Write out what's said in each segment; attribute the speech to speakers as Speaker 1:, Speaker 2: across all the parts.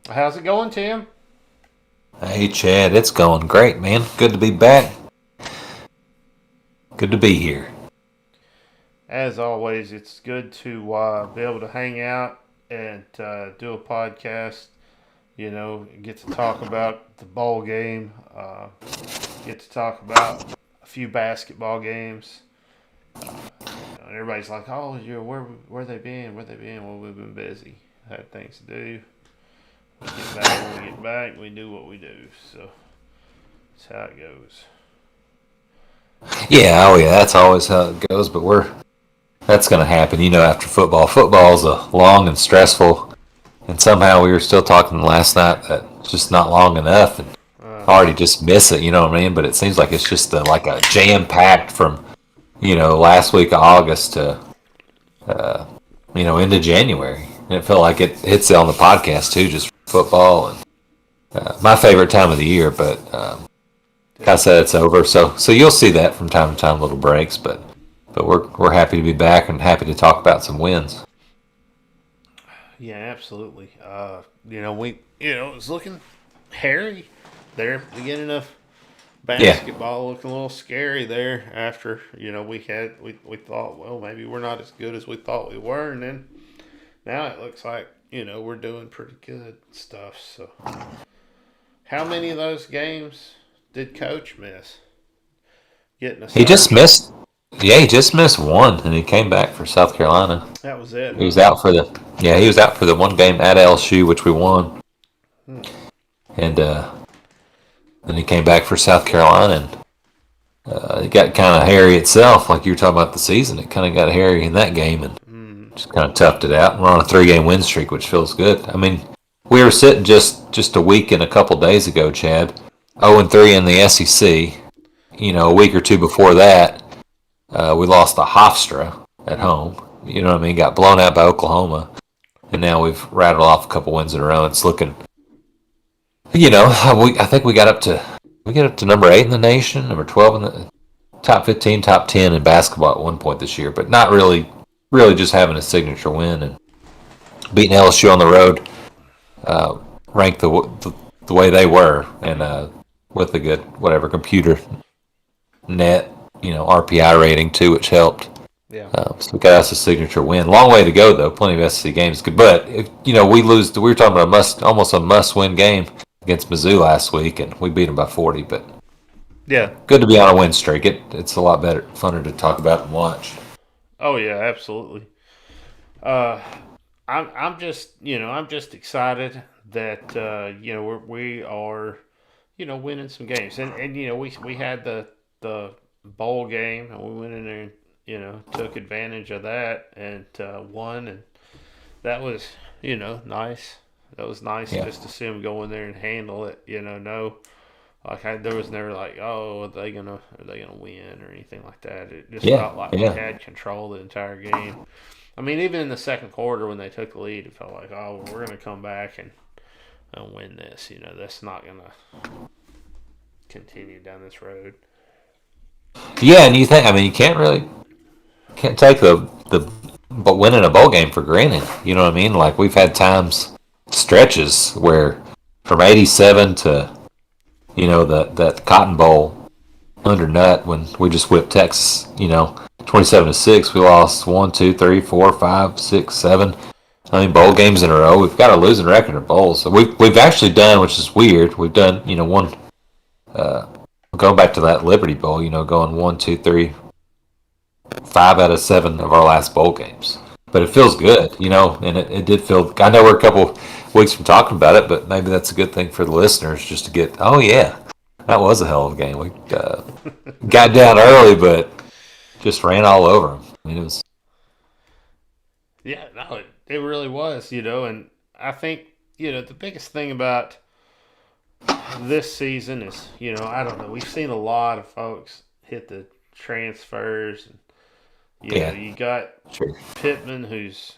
Speaker 1: How's it going, Tim?
Speaker 2: Hey Chad, it's going great, man. Good to be back. Good to be here.
Speaker 1: As always, it's good to be able to hang out and do a podcast. Get to talk about the bowl game. Get to talk about a few basketball games. And everybody's like, "Oh, where they been? Where they been?" Well, we've been busy. Had things to do. We get back when we get back. We do what we do. So that's how it goes.
Speaker 2: Yeah, oh yeah, that's always how it goes. But that's going to happen, after football. Football is a long and stressful, and somehow we were still talking last night that it's just not long enough, and
Speaker 1: Uh
Speaker 2: I
Speaker 1: huh.
Speaker 2: already just miss it. You know what I mean? But it seems like it's just like a jam packed from last week of August to into January, and it felt like it hits it on the podcast too, just football and my favorite time of the year. But like I said, it's over. So you'll see that from time to time, little breaks. But we're happy to be back and happy to talk about some wins.
Speaker 1: Yeah, absolutely. It was looking hairy there, beginning of
Speaker 2: Yeah,
Speaker 1: basketball, looking a little scary there after, we thought, well, maybe we're not as good as we thought we were. And then now it looks like, we're doing pretty good stuff. So, how many of those games did Coach miss? Getting us
Speaker 2: he
Speaker 1: out of
Speaker 2: just
Speaker 1: trouble.
Speaker 2: missed. Yeah, he just missed one, and he came back for South Carolina.
Speaker 1: That was it,
Speaker 2: He
Speaker 1: huh?
Speaker 2: was out for the he was out for the one game at LSU, which we won,
Speaker 1: Hmm.
Speaker 2: and then he came back for South Carolina, and it got kind of hairy itself. Like you were talking about the season, it kind of got hairy in that game, and
Speaker 1: Hmm.
Speaker 2: just kind of toughed it out. We're on a 3 game win streak, which feels good. I mean, we were sitting just a week and a couple days ago, Chad, 0-3 in the SEC. A week or two before that, we lost to Hofstra at
Speaker 1: Hmm.
Speaker 2: home. You know what I mean? Got blown out by Oklahoma, and now we've rattled off a couple wins in a row. It's looking, I think we got up to number 8 in the nation, number 12 in the top 15, top 10 in basketball at one point this year, but not really just having a signature win and beating LSU on the road, uh, ranked the way they were, and with a good whatever computer net RPI rating too, which helped.
Speaker 1: Yeah.
Speaker 2: So we got us a signature win. Long way to go though. Plenty of SEC games. But if we lose, we were talking about almost a must win game against Mizzou last week, and we beat them by 40. But
Speaker 1: Yeah.
Speaker 2: good to be on a win streak. It's a lot better, funner to talk about and watch.
Speaker 1: Oh, yeah, absolutely. Uh, I'm just excited that we are winning some games, and we had the bowl game, and we went in there and took advantage of that and won, and that was nice. That was nice
Speaker 2: Yeah,
Speaker 1: just to see them go in there and handle it. No, there was never like, oh, are they gonna win or anything like that. It just
Speaker 2: yeah,
Speaker 1: felt like we
Speaker 2: yeah,
Speaker 1: had control the entire game. I mean, even in the second quarter when they took the lead, it felt like, oh, well, we're going to come back and win this. That's not going to continue down this road.
Speaker 2: yeah. And you think? I mean, you can't take the but winning a bowl game for granted. You know what I mean? Like we've had stretches where from '87 to that Cotton Bowl under Nut when we just whipped Texas. 27-6. We lost one, two, three, four, five, six, seven. I mean, bowl games in a row. We've got a losing record of bowls. So we've actually done, which is weird. We've done one. Uh, Going back to that Liberty Bowl. Going one, two, three, 5 out of 7 of our last bowl games. But it feels good, and it did feel. I know we're a couple weeks from talking about it, but maybe that's a good thing for the listeners just to get. Oh yeah, that was a hell of a game. We got down early, but just ran all over them. I mean, it was.
Speaker 1: Yeah, no, it really was, and I think, the biggest thing about this season is, I don't know, we've seen a lot of folks hit the transfers. And,
Speaker 2: Yeah,
Speaker 1: you got
Speaker 2: sure.
Speaker 1: Pittman, who's,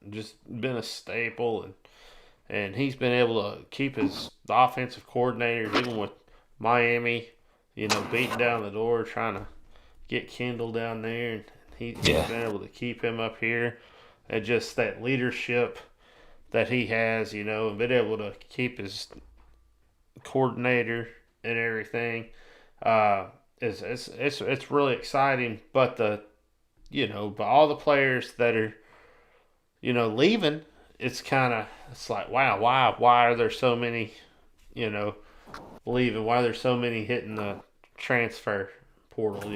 Speaker 1: just been a staple, and he's been able to keep his offensive coordinators, even with Miami, beating down the door, trying to get Kendall down there, and he's
Speaker 2: Yeah,
Speaker 1: been able to keep him up here, and just that leadership that he has, and been able to keep his coordinator and everything. It's really exciting. But but all the players that are leaving, it's like, wow, why are there so many leaving? Why are there so many hitting the transfer portal?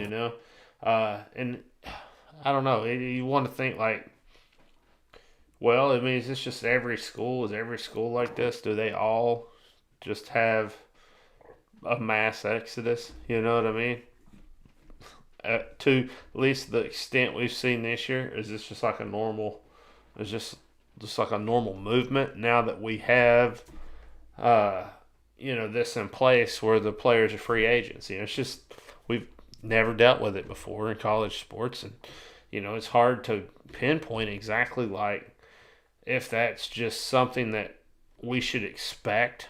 Speaker 1: And I don't know. You want to think like, well, I mean, is this just every school? Is every school like this? Do they all just have a mass exodus? You know what I mean? To at least the extent we've seen this year, is this just like a normal? Is just like a normal movement now that we have, this in place where the players are free agents? It's just we've never dealt with it before in college sports, and it's hard to pinpoint exactly like if that's just something that we should expect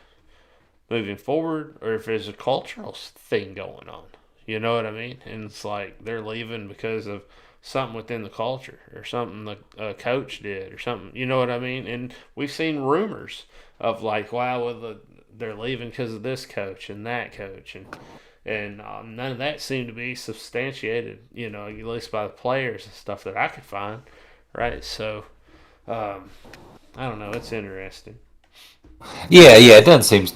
Speaker 1: moving forward, or if there's a cultural thing going on. You know what I mean? And it's like they're leaving because of something within the culture or something the coach did or something. You know what I mean? And we've seen rumors of like, wow, they're leaving because of this coach and that coach, and none of that seemed to be substantiated. At least by the players and stuff that I could find. Right? So, I don't know. It's interesting.
Speaker 2: Yeah, it doesn't seem,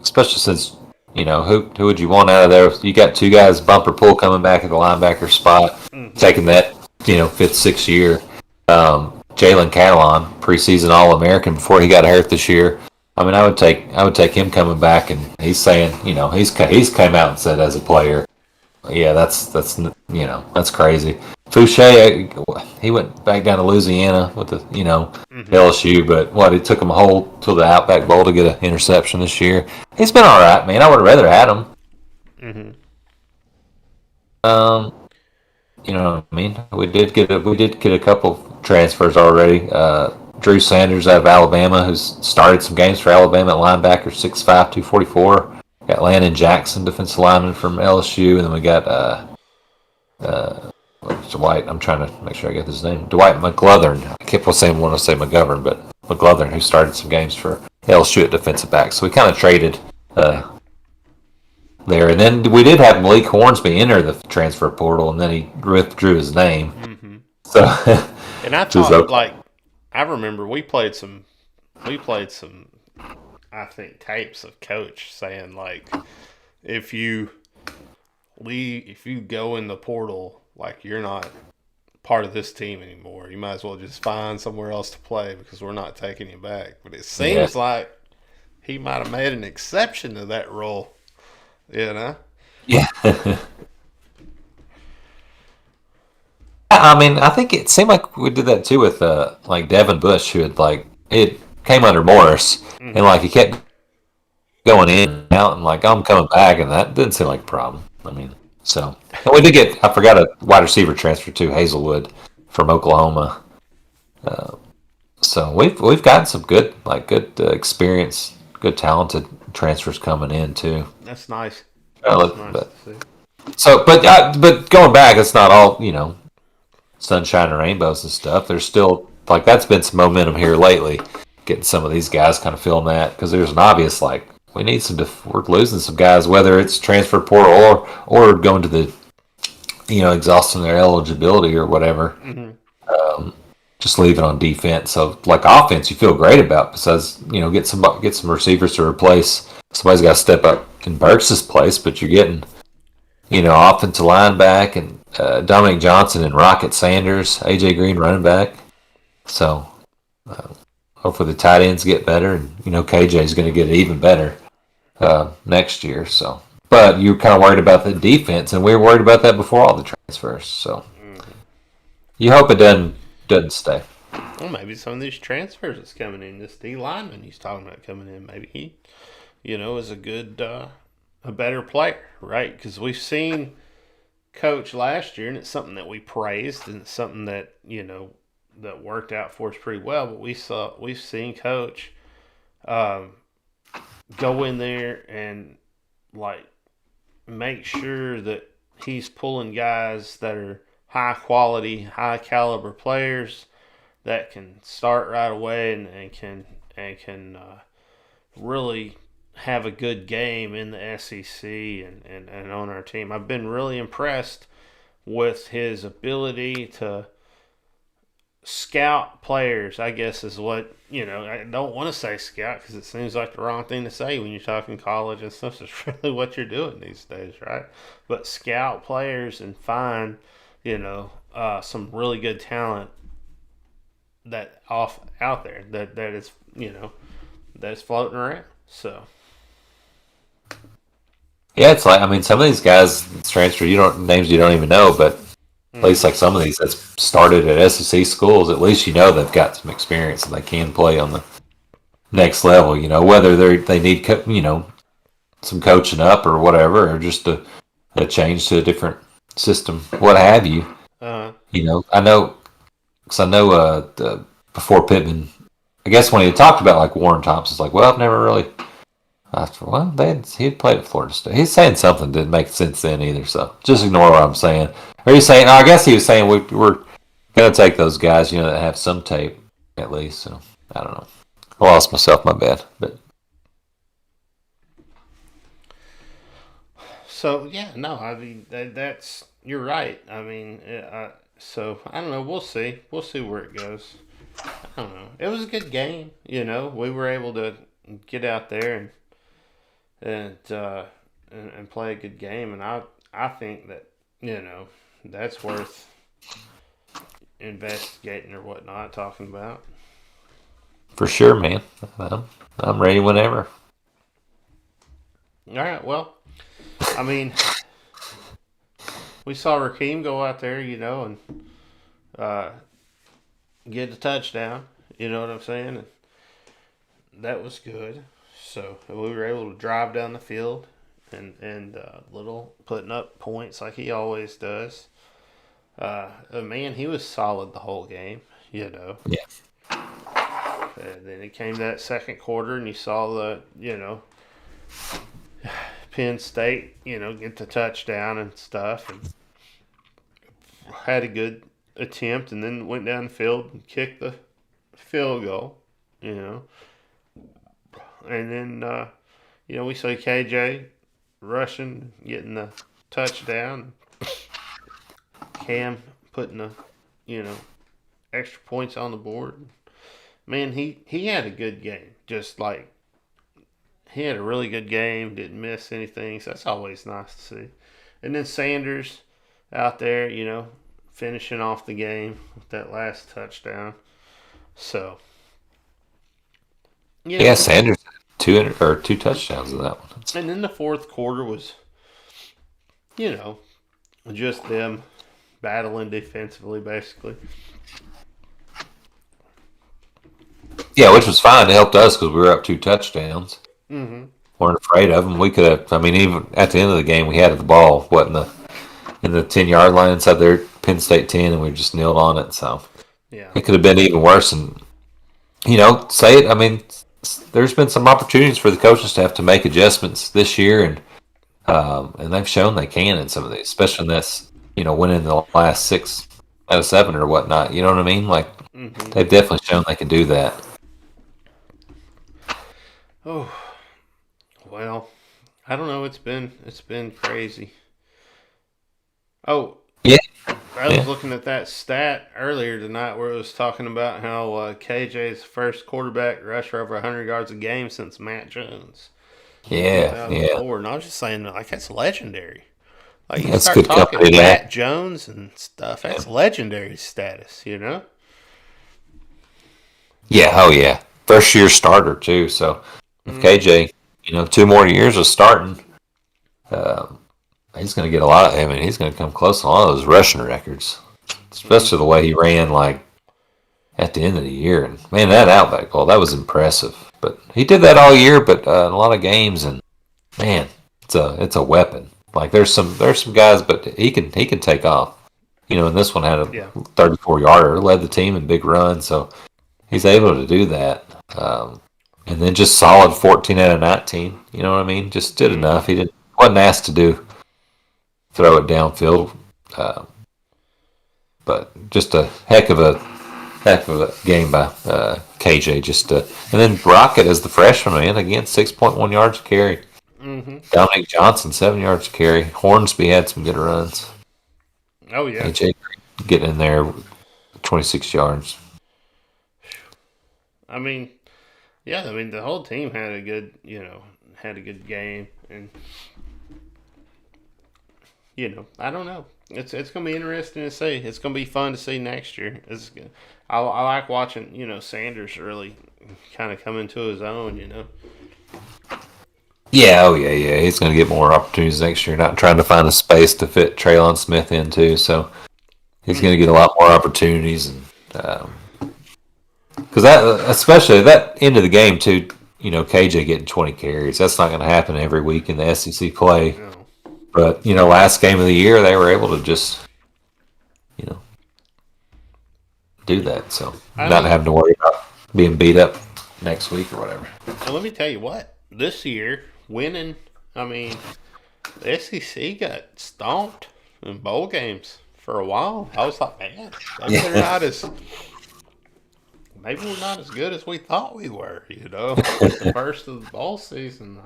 Speaker 2: especially since who would you want out of there? You got two guys, Bumper Pool coming back at the linebacker spot, taking that fifth, sixth year. Jalen Catalon, preseason All-American before he got hurt this year. I mean, I would take him coming back, and he's saying, he's came out and said as a player, yeah, that's crazy. Fouché, he went back down to Louisiana with the LSU, but it took him a whole till the Outback Bowl to get an interception this year. He's been all right, man. I would have rather had him. You know what I mean? We did get a couple transfers already. Drew Sanders out of Alabama, who's started some games for Alabama at linebacker, 6'5", 244. Got Landon Jackson, defensive lineman from LSU, and then we got Dwight. I'm trying to make sure I get his name. Dwight McGlothern. I kept saying want to say McGovern, but McGlothern, who started some games for LSU at defensive back. So we kind of traded there, and then we did have Malik Hornsby enter the transfer portal, and then he withdrew his name.
Speaker 1: Mm-hmm.
Speaker 2: So,
Speaker 1: and I thought I remember we played some. I think tapes of coach saying like, if you go in the portal, like you're not part of this team anymore. You might as well just find somewhere else to play because we're not taking you back. But it seems like he might have made an exception to that rule.
Speaker 2: Yeah. I mean, I think it seemed like we did that too with like Devin Bush, who had it came under Morris, and he kept going in and out, and I'm coming back, and that didn't seem like a problem. I mean, so and we did get, I forgot, a wide receiver transfer too, Hazelwood from Oklahoma. So we've gotten some good experience, good talented transfers coming in too.
Speaker 1: That's nice.
Speaker 2: But going back, it's not all sunshine and rainbows and stuff. There's still that's been some momentum here lately, getting some of these guys kind of feeling that, because there's an obvious we need we're losing some guys, whether it's transfer portal or going to the exhausting their eligibility or whatever. Just leaving on defense. So offense, you feel great about, besides get some receivers to replace. Somebody's got to step up in Burks' place, but you're getting offensive line back, and Dominic Johnson and Rocket Sanders, AJ Green running back. So hopefully the tight ends get better, and KJ's going to get even better next year. So, but you're kind of worried about the defense, and we were worried about that before all the transfers. So you hope it doesn't stay.
Speaker 1: Well, maybe some of these transfers that's coming in, this D lineman he's talking about coming in, maybe he, is a good, a better player, right? Because we've seen Coach last year, and it's something that we praised, and it's something that that worked out for us pretty well. But we've seen Coach go in there and make sure that he's pulling guys that are high quality, high caliber players that can start right away and can really have a good game in the SEC and on our team. I've been really impressed with his ability to scout players, I guess is what, I don't want to say scout because it seems like the wrong thing to say when you're talking college and stuff. It's really what you're doing these days, right? But scout players and find, some really good talent that out there that is, that's floating around. So.
Speaker 2: Yeah, it's like, I mean, some of these guys transfer, names you don't even know, but at least like some of these that's started at SEC schools, at least they've got some experience and they can play on the next level. Whether they need some coaching up or whatever, or just a change to a different system, what have you.
Speaker 1: Uh-huh.
Speaker 2: I know before Pittman, I guess when he talked about like Warren Thompson's like, well, I've never really. He'd played at Florida State. He's saying something didn't make sense then either, so just ignore what I'm saying. Or he's saying, I guess he was saying we're going to take those guys, that have some tape at least. So I don't know. I lost myself, my bad. But
Speaker 1: so yeah, no, I mean that's you're right. I mean, so I don't know. We'll see. We'll see where it goes. I don't know. It was a good game. We were able to get out there and play a good game, and I think that that's worth investigating or whatnot, talking about.
Speaker 2: For sure, man. I'm ready whenever.
Speaker 1: All right. Well, I mean, we saw Rakeem go out there, and get a touchdown. You know what I'm saying? And that was good. So we were able to drive down the field and little putting up points like he always does. Man, he was solid the whole game,
Speaker 2: Yeah.
Speaker 1: And then it came that second quarter, and you saw the, Penn State, get the touchdown and stuff, and had a good attempt, and then went down the field and kicked the field goal, And then, we saw KJ rushing, getting the touchdown. Cam putting the, extra points on the board. Man, he had a good game. Just like, he had a really good game. Didn't miss anything. So that's always nice to see. And then Sanders out there, finishing off the game with that last touchdown. So.
Speaker 2: Yeah, Sanders had two touchdowns in that one.
Speaker 1: And then the fourth quarter was, just them battling defensively, basically.
Speaker 2: Yeah, which was fine. It helped us because we were up 2 touchdowns.
Speaker 1: Mm-hmm.
Speaker 2: Weren't afraid of them. We could have. I mean, even at the end of the game, we had the ball in the 10-yard line inside their Penn State 10, and we just kneeled on it. So
Speaker 1: yeah,
Speaker 2: it could have been even worse. And say it. I mean, there's been some opportunities for the coaching staff to make adjustments this year, and they've shown they can in some of these, especially in this, winning the last 6 out of 7 or whatnot. You know what I mean? Like they've definitely shown they can do that.
Speaker 1: Oh, well, I don't know. It's been crazy. Oh,
Speaker 2: yeah.
Speaker 1: I was looking at that stat earlier tonight where it was talking about how KJ's first quarterback rushed for over 100 yards a game since Matt Jones.
Speaker 2: Yeah.
Speaker 1: And I was just saying, like, that's legendary. Like, you
Speaker 2: That's
Speaker 1: start
Speaker 2: good
Speaker 1: talking
Speaker 2: company,
Speaker 1: Matt Jones and stuff. That's legendary status,
Speaker 2: Yeah. Oh yeah. First year starter too. So if KJ, 2 more years of starting, he's going to get a lot. I mean, he's going to come close to a lot of those rushing records, especially the way he ran like at the end of the year. And man, that Outback Bowl, that was impressive. But he did that all year, but in a lot of games, and man, it's a weapon. Like there's some guys, but he can take off. And this one had a 34-yarder, led the team in big run, so he's able to do that. And then just solid 14 out of 19. You know what I mean? Just did enough. He wasn't asked to throw it downfield. But just a heck of heck of a game by KJ. And then Rocket as the freshman, man, again 6.1 yards a carry.
Speaker 1: Mm-hmm.
Speaker 2: Dominic Johnson 7 yards a carry. Hornsby had some good runs.
Speaker 1: Oh yeah.
Speaker 2: KJ getting in there 26 yards.
Speaker 1: I mean, yeah. I mean, the whole team had a good game, and I don't know. It's gonna be interesting to see. It's gonna be fun to see next year. It's good. I like watching Sanders really kind of come into his own.
Speaker 2: Yeah, oh yeah. He's going to get more opportunities next year. Not trying to find a space to fit Traylon Smith into, so he's going to get a lot more opportunities, and because especially that end of the game too. KJ getting 20 carries. That's not going to happen every week in the SEC play.
Speaker 1: No.
Speaker 2: But last game of the year they were able to just do that. So not having to worry about being beat up next week or whatever.
Speaker 1: And let me tell you what, this year winning. I mean, the SEC got stomped in bowl games for a while. I was like, man, maybe we're not as good as we thought we were. The first of the bowl season.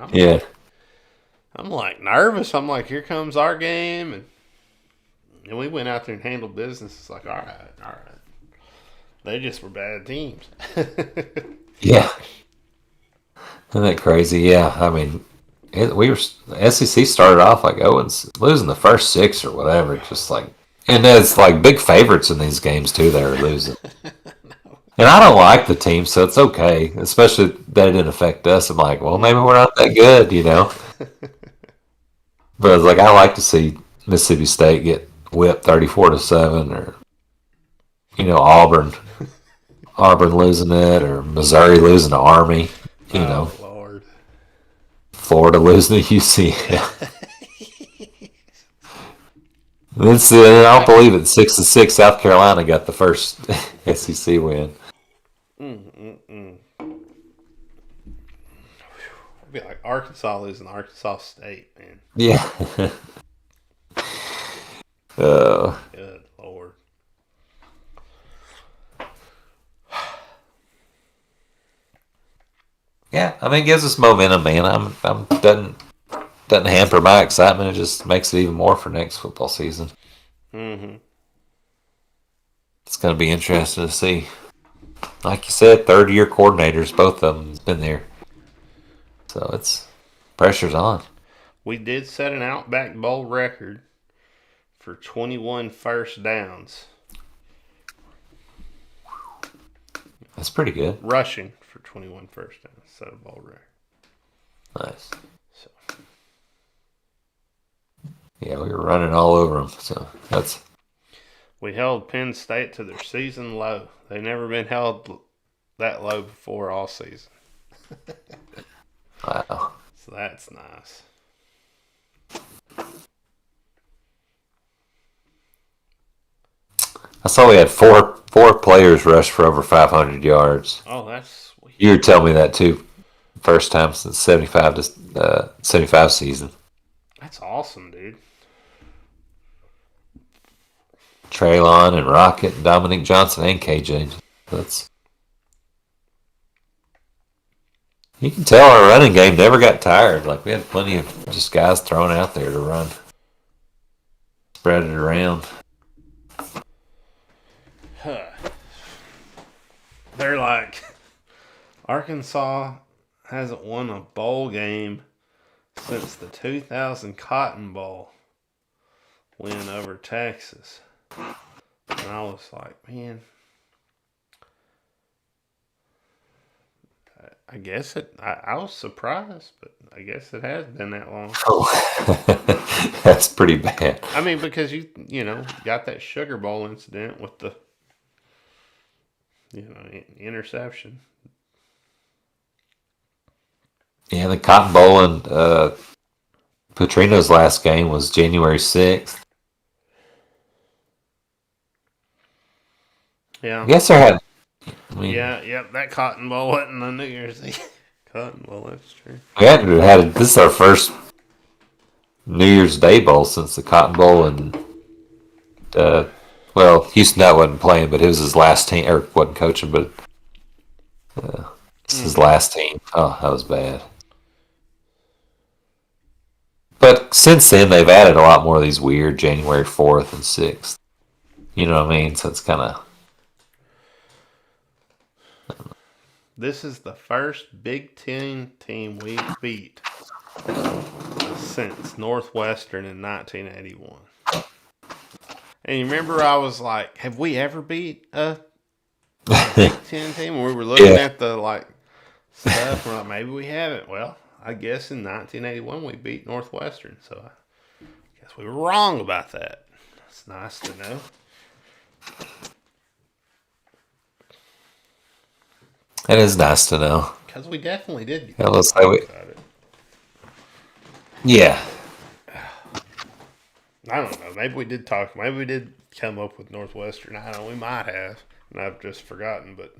Speaker 1: I'm like nervous. I'm like, here comes our game, and we went out there and handled business. It's like, all right. They just were bad teams.
Speaker 2: Yeah. Isn't that crazy? Yeah. I mean, the SEC started off like losing the first 6 or whatever. Just like, and it's like big favorites in these games too. They were losing. And I don't like the team, so it's okay. Especially that it didn't affect us. I'm like, well, maybe we're not that good, But it's like I like to see Mississippi State get whipped 34-7, or Auburn losing it, or Missouri losing to Army.
Speaker 1: Oh, Lord.
Speaker 2: Florida losing to UCF. I don't believe it. 6-6. South Carolina got the first SEC win.
Speaker 1: It'd be like Arkansas losing to Arkansas State, man.
Speaker 2: Yeah.
Speaker 1: Good Lord.
Speaker 2: Yeah, I mean, it gives us momentum, man. Doesn't hamper my excitement. It just makes it even more for next football season.
Speaker 1: Mm-hmm.
Speaker 2: It's going to be interesting to see. Like you said, third-year coordinators, both of them, been there. So pressure's on.
Speaker 1: We did set an Outback Bowl record for 21 first downs.
Speaker 2: That's pretty good.
Speaker 1: Rushing for 21 first downs. Set a bowl record.
Speaker 2: Nice. So. Yeah, we were running all over them. So
Speaker 1: we held Penn State to their season low. They've never been held that low before all season.
Speaker 2: Wow.
Speaker 1: So that's nice.
Speaker 2: I saw we had four players rush for over 500 yards.
Speaker 1: Oh, that's sweet.
Speaker 2: You were telling me that too. First time since 75 season.
Speaker 1: That's awesome, dude.
Speaker 2: Traylon and Rocket and Dominic Johnson and KJ. You can tell our running game never got tired. Like, we had plenty of just guys thrown out there to run. Spread it around.
Speaker 1: They're like, Arkansas hasn't won a bowl game since the 2000 Cotton Bowl win over Texas. And I was like, man, I guess I was surprised, but I guess it has been that long.
Speaker 2: Oh, that's pretty bad.
Speaker 1: I mean, because you got that Sugar Bowl incident with the, interception.
Speaker 2: Yeah, the Cotton Bowl and Petrino's last game was January 6th.
Speaker 1: Yeah.
Speaker 2: I guess there had.
Speaker 1: That Cotton Bowl wasn't the New Year's Eve Cotton Bowl. That's true.
Speaker 2: This is our first New Year's Day Bowl since the Cotton Bowl in Well, Houston that wasn't playing, but it was his last team, or wasn't coaching, but it's his last team. Oh, that was bad. But since then, they've added a lot more of these weird January 4th and 6th. You know what I mean? So it's kind of.
Speaker 1: This is the first Big Ten team we beat since Northwestern in 1981. And you remember I was like, have we ever beat a Big Ten team? And we were looking at the stuff. We're like, maybe we haven't. Well, I guess in 1981 we beat Northwestern. So I guess we were wrong about that. It's nice to know.
Speaker 2: It is nice to know.
Speaker 1: Because we definitely did.
Speaker 2: Let's say
Speaker 1: about it.
Speaker 2: Yeah.
Speaker 1: I don't know. Maybe we did talk. Maybe we did come up with Northwestern. I don't know. We might have. And I've just forgotten. But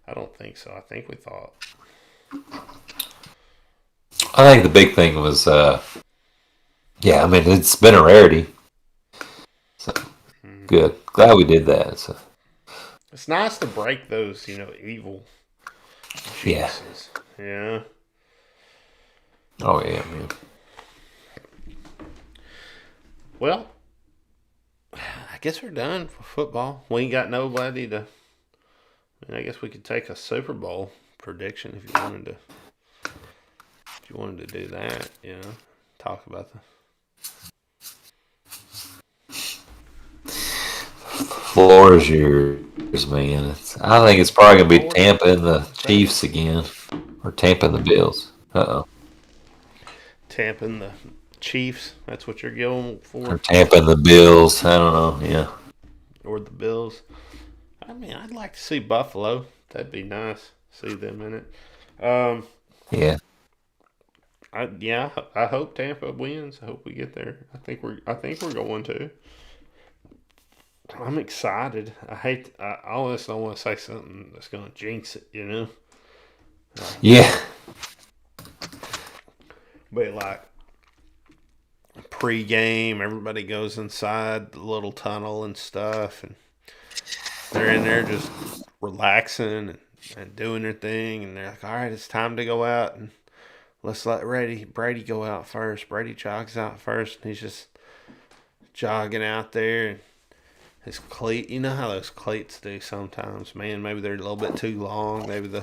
Speaker 1: I don't think so. I think we thought.
Speaker 2: I think the big thing was, yeah, I mean, it's been a rarity. So, good. Glad we did that. So.
Speaker 1: It's nice to break those, evil jinxes. Yeah.
Speaker 2: Oh, yeah, man.
Speaker 1: Well, I guess we're done for football. We ain't got nobody to. I guess we could take a Super Bowl prediction if you wanted to. If you wanted to do that, talk about the.
Speaker 2: Floor is yours, man. I think it's probably going to be Tampa and the Chiefs again. Or Tampa and the Bills. Uh-oh.
Speaker 1: Tampa and the Chiefs. That's what you're going for?
Speaker 2: Or Tampa and the Bills. I don't know. Yeah.
Speaker 1: Or the Bills. I mean, I'd like to see Buffalo. That'd be nice. See them in it.
Speaker 2: Yeah.
Speaker 1: I hope Tampa wins. I hope we get there. I think we're going to. I'm excited. I always don't want to say something that's going to jinx it,
Speaker 2: Yeah.
Speaker 1: But like pre-game, everybody goes inside the little tunnel and stuff, and they're in there just relaxing and doing their thing, and they're like, all right, it's time to go out, and let's let Brady go out first. Brady jogs out first, and he's just jogging out there, and his cleat, you know how those cleats do sometimes, man. Maybe they're a little bit too long. Maybe they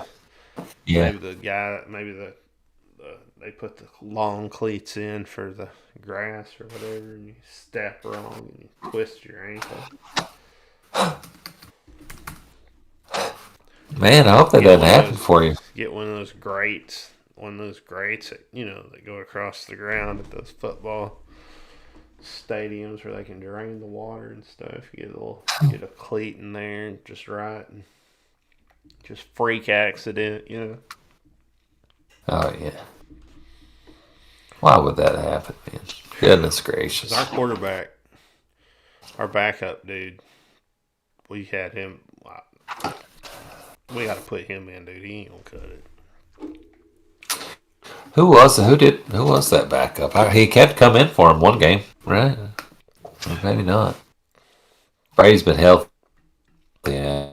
Speaker 1: put the long cleats in for the grass or whatever, and you step wrong and you twist your ankle.
Speaker 2: Man, I hope that doesn't happen for you.
Speaker 1: Get one of those grates that, that go across the ground at those football stadiums where they can drain the water and stuff. You get a cleat in there just right, and just freak accident,
Speaker 2: Oh, yeah. Why would that happen, man? Goodness gracious.
Speaker 1: Our quarterback, our backup dude, we had him. We got to put him in, dude. He ain't gonna cut it.
Speaker 2: Who was that backup? He kept coming in for him one game, right? Maybe not. Brady's been healthy. Yeah.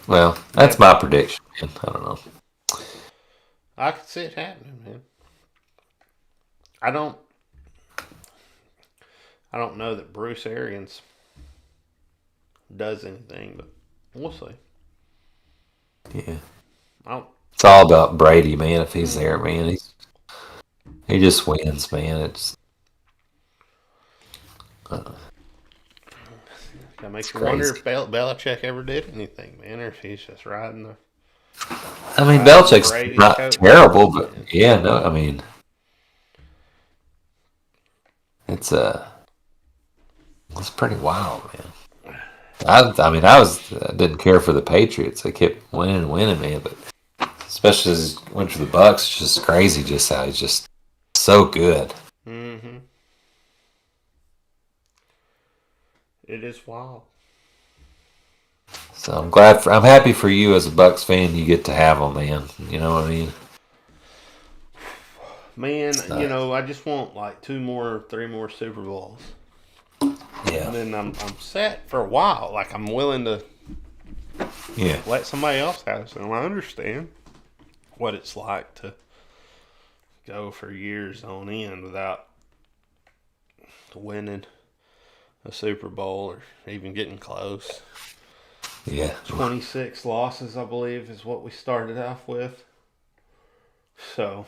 Speaker 2: Well, that's my prediction, man. I don't know.
Speaker 1: I could see it happening, man. I don't know that Bruce Arians does anything, but we'll see.
Speaker 2: Yeah. It's all about Brady, man. If he's there, man, he just wins, man. It's
Speaker 1: that makes you wonder if Belichick ever did anything, man, or if he's just riding the.
Speaker 2: I mean, Belichick's not terrible, but yeah, no, I mean, it's pretty wild, man. I didn't care for the Patriots. They kept winning, man, but especially as he went to the Bucks, it's just crazy just how he's just so good.
Speaker 1: Mm-hmm. It is wild.
Speaker 2: So I'm happy for you as a Bucks fan. You get to have them, man. You know what I mean?
Speaker 1: Man,
Speaker 2: Nice.
Speaker 1: I just want like 3 more Super Bowls.
Speaker 2: Yeah.
Speaker 1: And then I'm set for a while. Like, I'm willing to let somebody else have some. I understand what it's like to go for years on end without winning a Super Bowl or even getting close.
Speaker 2: Yeah.
Speaker 1: 26 losses, I believe, is what we started off with. So,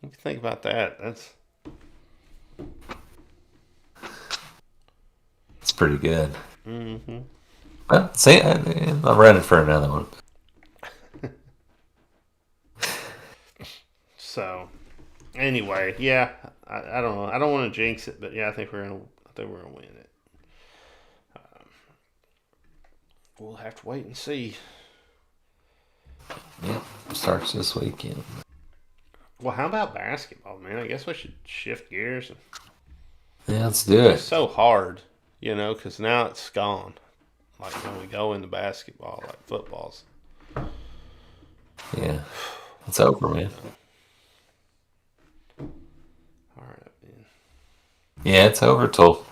Speaker 1: if you think about that, that's
Speaker 2: pretty good.
Speaker 1: Mm-hmm.
Speaker 2: Well, see, I'm ready for another one.
Speaker 1: So, anyway, yeah, I don't know. I don't want to jinx it, but yeah, I think we're gonna win it. We'll have to wait and see.
Speaker 2: Yep, starts this weekend.
Speaker 1: Well, how about basketball, man? I guess we should shift gears.
Speaker 2: Yeah, let's do it.
Speaker 1: It's so hard, because now it's gone. Like when we go into basketball, like football's.
Speaker 2: Yeah, it's over, man.
Speaker 1: All right, man.
Speaker 2: Yeah, it's over till.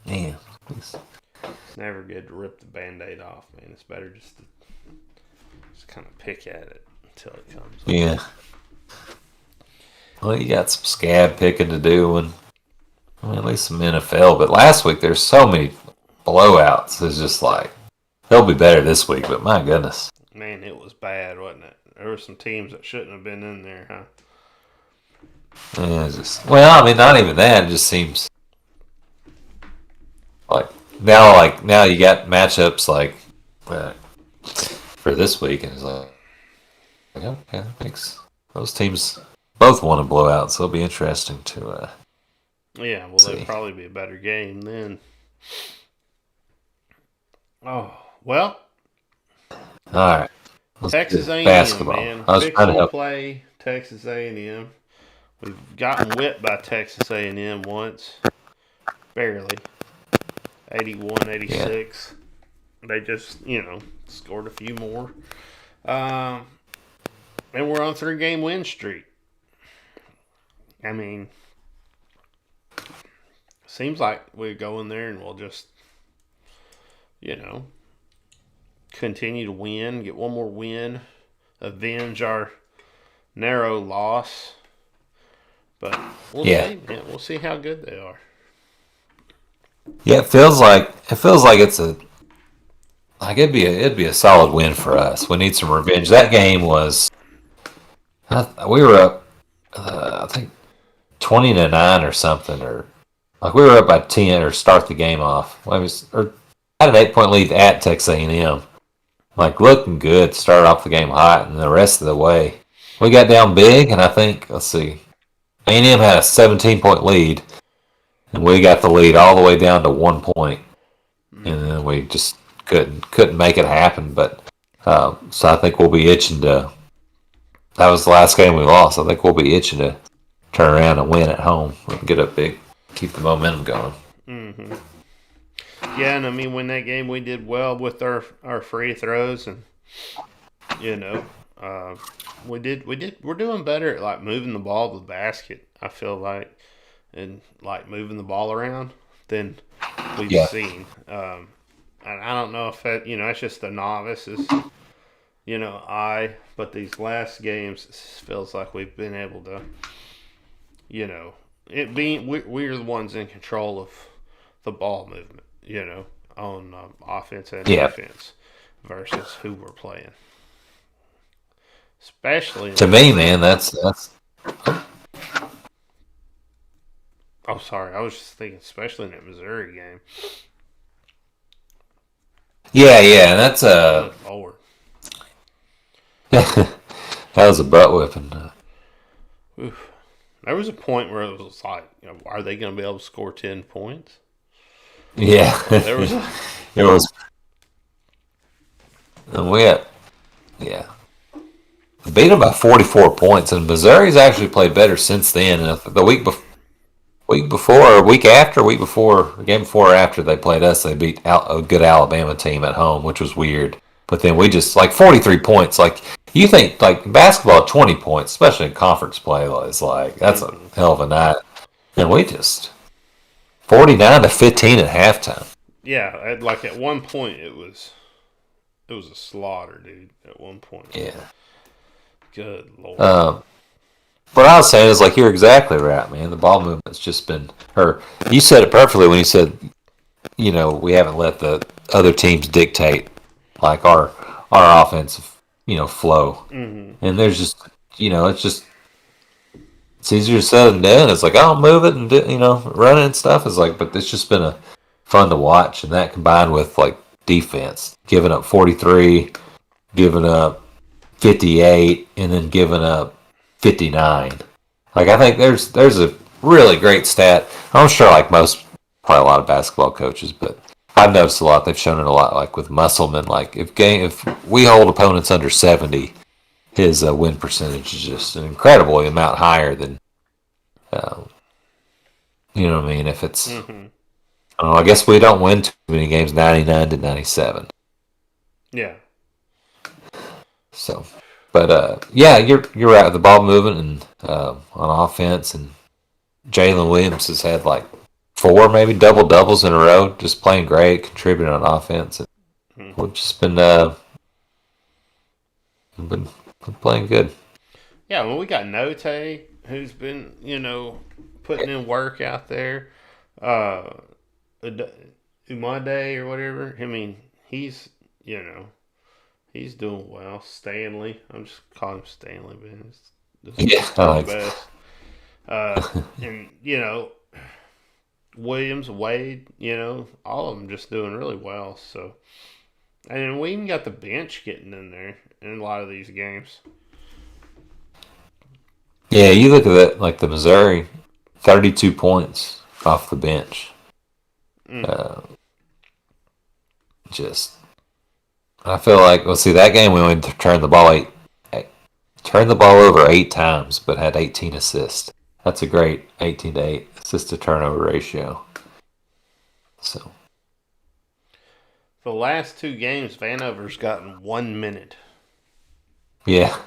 Speaker 2: Yeah,
Speaker 1: it's never good to rip the Band-Aid off, man. It's better just to kind of pick at it until it comes.
Speaker 2: Yeah. Well, you got some scab picking to do, and at least some NFL. But last week there's so many blowouts. It's just like they'll be better this week. But my goodness,
Speaker 1: man, it was bad, wasn't it? There were some teams that shouldn't have been in there, huh?
Speaker 2: Yeah, I mean, not even that. It just seems like now you got matchups like for this week, and it's like okay, that makes those teams both want to blow out, so it'll be interesting to.
Speaker 1: Yeah, well, there'll probably be a better game then. Oh well.
Speaker 2: All right.
Speaker 1: Texas A&M,
Speaker 2: basketball.
Speaker 1: man.
Speaker 2: I was trying to help.
Speaker 1: Play Texas A&M. We've gotten whipped by Texas A&M once, barely. 81, 86. Yeah. They just, scored a few more. And we're on 3-game win streak. I mean, seems like we go in there and we'll just, continue to win, get one more win, avenge our narrow loss. But we'll see, man. We'll see how good they are.
Speaker 2: Yeah, it feels like it's it'd be a solid win for us. We need some revenge. That game was we were up I think 20-9 or something, or like we were up by 10 or start the game off. Or had an 8-point lead at Texas A&M. Like looking good, started off the game hot, and the rest of the way we got down big. And I think A&M had a 17-point lead, and we got the lead all the way down to 1 point, and then we just couldn't make it happen. But so I think we'll be itching to. That was the last game we lost. I think we'll be itching to turn around and win at home. We can get up big, keep the momentum going.
Speaker 1: Mm-hmm. Yeah, and I mean, when that game we did well with our free throws, and we're doing better at like moving the ball to the basket. I feel like, and like moving the ball around than we've seen. And I don't know if that that's just the novices, but these last games it feels like we've been able to, we're the ones in control of the ball movement. On offense and defense versus who we're playing. Especially
Speaker 2: to me, man, that's.
Speaker 1: Oh, sorry. I was just thinking, especially in that Missouri game.
Speaker 2: Yeah, that's
Speaker 1: forward.
Speaker 2: That was a butt whipping.
Speaker 1: Oof. There was a point where it was like, are they going to be able to score 10 points?
Speaker 2: Yeah,
Speaker 1: there was.
Speaker 2: It was. And we had, beat them by 44 points, and Missouri's actually played better since then. And the week game before or after they played us, they beat a good Alabama team at home, which was weird. But then we just 43 points. Like You think like basketball, 20 points, especially in conference play, is like that's a hell of a night, and we just 49-15 at halftime.
Speaker 1: Yeah, at one point it was a slaughter, dude. At one point,
Speaker 2: Yeah.
Speaker 1: good lord.
Speaker 2: What I was saying is like you're exactly right, man. The ball movement's just been, or you said it perfectly when you said, we haven't let the other teams dictate like our offensive, flow.
Speaker 1: Mm-hmm.
Speaker 2: And there's just, it's easier said than done. It's like, oh, move it and run it and stuff. It's like, but it's just been a fun to watch, and that combined with like defense, giving up 43, giving up 58, and then giving up 59. Like I think there's a really great stat. I'm sure like probably a lot of basketball coaches, but I've noticed a lot. They've shown it a lot, like with Musselman. Like if we hold opponents under 70, his win percentage is just an incredible amount higher than, you know what I mean? If it's,
Speaker 1: Mm-hmm.
Speaker 2: I don't know, I guess we don't win too many games, 99-97.
Speaker 1: Yeah.
Speaker 2: So, but yeah, you're right with the ball movement and on offense, and Jalen Williams has had like 4 maybe double doubles in a row, just playing great, contributing on offense. And we've just been playing good.
Speaker 1: Yeah, well, we got Note, who's been, putting in work out there. Umade or whatever. I mean, he's he's doing well. Stanley, I'm just calling him Stanley, man. It's
Speaker 2: I like
Speaker 1: the best. And Williams, Wade, all of them just doing really well. So, and we even got the bench getting in there in a lot of these games.
Speaker 2: Yeah, you look at that, like the Missouri, 32 points off the bench. Just, I feel like, well, see, that game we only turned the ball over 8 times, but had 18 assists. That's a great 18-8 assist to turnover ratio. So,
Speaker 1: The last 2 games, Vanover's gotten 1 minute.
Speaker 2: yeah.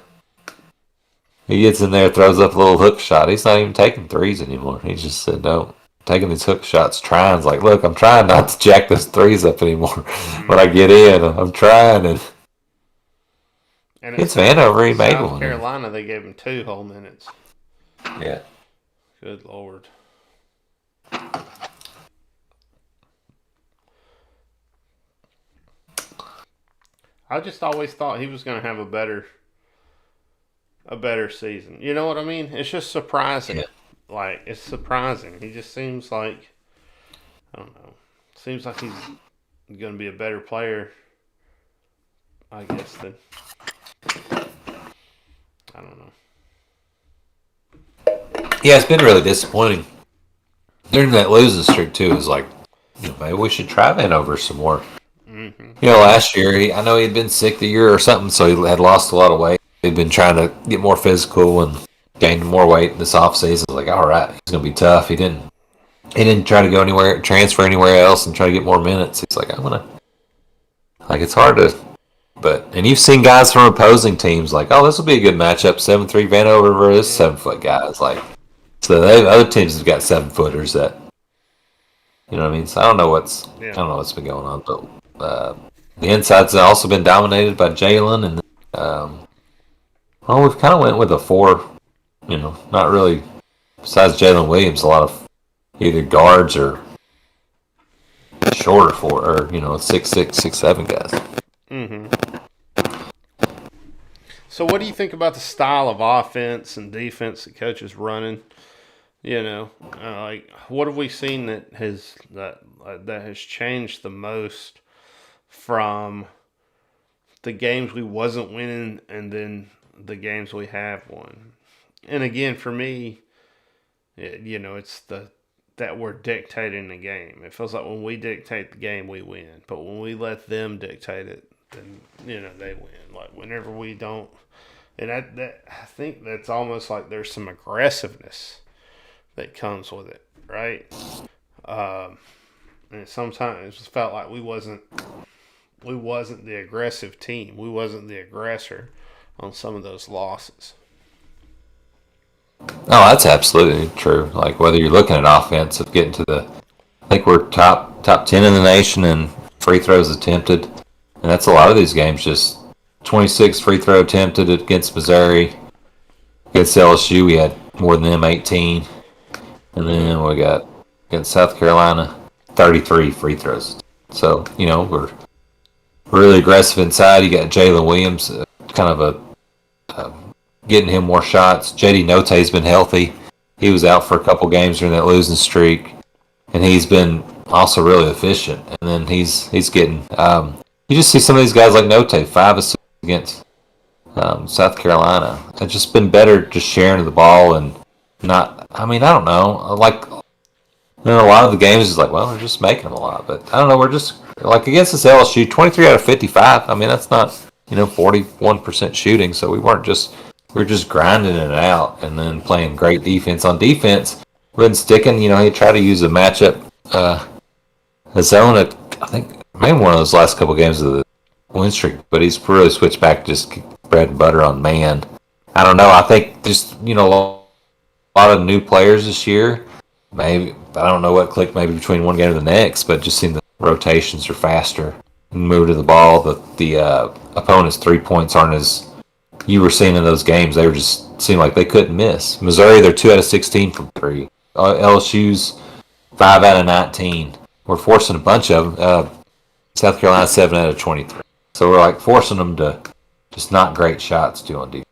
Speaker 2: He gets in there, throws up a little hook shot. He's not even taking threes anymore. He just said, no, taking these hook shots, trying. It's like, look, I'm trying not to jack those threes up anymore. When I get in, I'm trying. And it's Vanover. He made one.
Speaker 1: South Carolina, they gave him 2 whole minutes.
Speaker 2: Yeah.
Speaker 1: Good Lord. I just always thought he was going to have a better season. You know what I mean? It's just surprising.
Speaker 2: Yeah.
Speaker 1: Like, it's surprising. He just seems like, I don't know, seems like he's going to be a better player, I guess, than, I don't know.
Speaker 2: Yeah, it's been really disappointing. During that losing streak, too, it was like, maybe we should try Vanover some more.
Speaker 1: Mm-hmm.
Speaker 2: Last year, I know he'd been sick the year or something, so he had lost a lot of weight. He'd been trying to get more physical and gain more weight this offseason. Like, all right, he's going to be tough. He didn't try to go anywhere, transfer anywhere else and try to get more minutes. He's like, I'm going to, like, it's hard to, and you've seen guys from opposing teams like, oh, this will be a good matchup, 7'3" Vanover versus 7-foot guys. Like, so other teams have got 7-footers that, you know what I mean? So I don't know what's been going on, but the inside's also been dominated by Jalen, and we've kind of went with a 4, not really, besides Jalen Williams, a lot of either guards or shorter 4, or 6'6", 6'7" guys.
Speaker 1: Mm-hmm. So what do you think about the style of offense and defense that coach is running? Like, what have we seen that has changed the most from the games we wasn't winning and then the games we have won? And again, for me, it's that we're dictating the game. It feels like when we dictate the game, we win. But when we let them dictate it, then they win. Like whenever we don't, and that I think that's almost like there's some aggressiveness that comes with it, right? And sometimes it felt like we wasn't the aggressive team. We wasn't the aggressor. on some of those losses.
Speaker 2: Oh, that's absolutely true. Like whether you're looking at offense of getting to the, I think we're top 10 in the nation in free throws attempted, and that's a lot of these games. Just 26 free throw attempted against Missouri. Against LSU, we had more than them, 18, and then we got against South Carolina, 33 free throws. So we're really aggressive inside. You got Jalen Williams, kind of getting him more shots. JD Notae's been healthy. He was out for a couple games during that losing streak, and he's been also really efficient. And then he's getting. You just see some of these guys like Note, 5 assists against South Carolina. It's just been better just sharing the ball and not. I mean, I don't know. Like a lot of the games is like, well, we're just making them a lot, but I don't know. We're just like against this LSU, 23 out of 55. I mean, that's not 41% shooting. So we weren't just. We're just grinding it out and then playing great defense. On defense, we've been sticking. He tried to use a matchup, a zone at, I think, maybe one of those last couple games of the win streak, but he's really switched back to just bread and butter on man. I don't know. I think just, a lot of new players this year. Maybe, I don't know what clicked maybe between one game and the next, but just seeing the rotations are faster and move to the ball. The opponent's 3 points aren't as you were seeing in those games. They were just seemed like they couldn't miss. Missouri, they're 2 out of 16 from 3. LSU's 5 out of 19. We're forcing a bunch of them. South Carolina 7 out of 23. So we're like forcing them to just not great shots too on defense,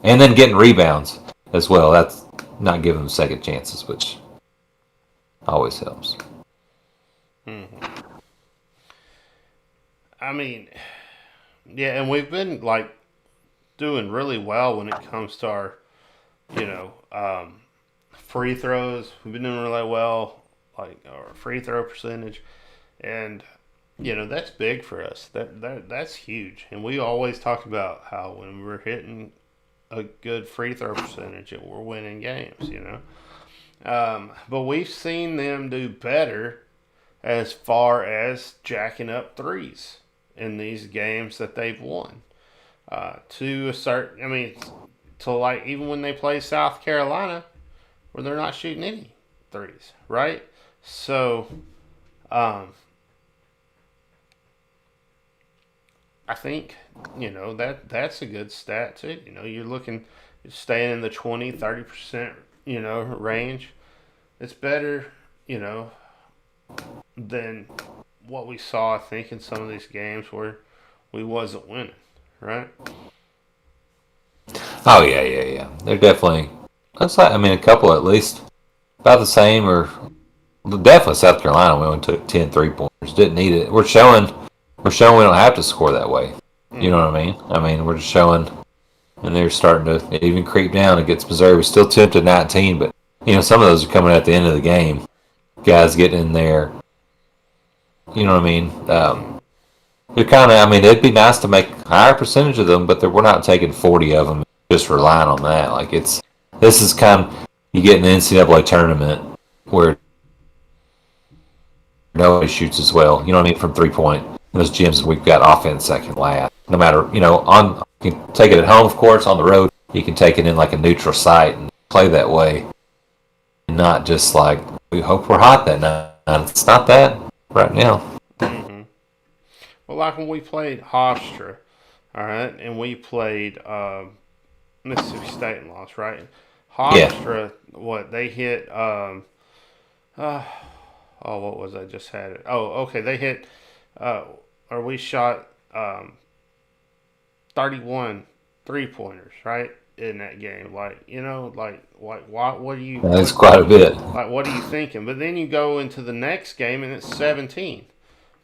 Speaker 2: and then getting rebounds as well. That's not giving them second chances, which always helps.
Speaker 1: Mm-hmm. I mean, yeah, and we've been like doing really well when it comes to our, free throws. We've been doing really well, like our free throw percentage, and that's big for us. That's huge. And we always talk about how when we're hitting a good free throw percentage, we're winning games. But we've seen them do better as far as jacking up threes in these games that they've won. To a certain, to like even when they play South Carolina, where they're not shooting any threes, right? So, I think, that's a good stat too. You're staying in the 20-30%, range. It's better, than what we saw, I think, in some of these games where we wasn't winning. Right?
Speaker 2: Oh yeah. They're definitely. Looks like a couple at least about the same, or definitely South Carolina. We only took 10 3-pointers. Didn't need it. We're showing we don't have to score that way. You know what I mean? We're just showing, and they're starting to even creep down against Missouri. We still tempted 19, but some of those are coming at the end of the game. Guys getting in there. You know what I mean? They're kind of, it'd be nice to make a higher percentage of them, but we're not taking 40 of them, just relying on that. Like, this is kind of, you get in the NCAA tournament where nobody shoots as well, from 3-point. Those gyms, we've got offense second last. No matter, you can take it at home, of course, on the road, you can take it in like a neutral site and play that way. And not just like, we hope we're hot that night. It's not that right now.
Speaker 1: Mm-hmm. Well, like when we played Hofstra, all right, and we played Mississippi State and lost, right? Hofstra, what they hit? What was I just had it? Oh, okay, they hit. Or we shot 31 3-pointers, right, in that game. Like, what do you?
Speaker 2: That's quite a bit.
Speaker 1: Like, what are you thinking? But then you go into the next game and it's 17.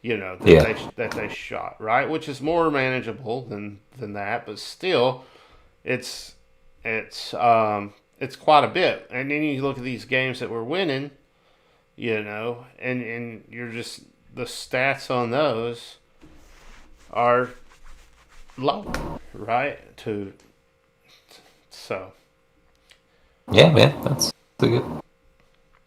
Speaker 1: That they shot, right? Which is more manageable than that, but still, it's quite a bit. And then you look at these games that we're winning, and you're just, the stats on those are low, right? So.
Speaker 2: Yeah, man, that's good.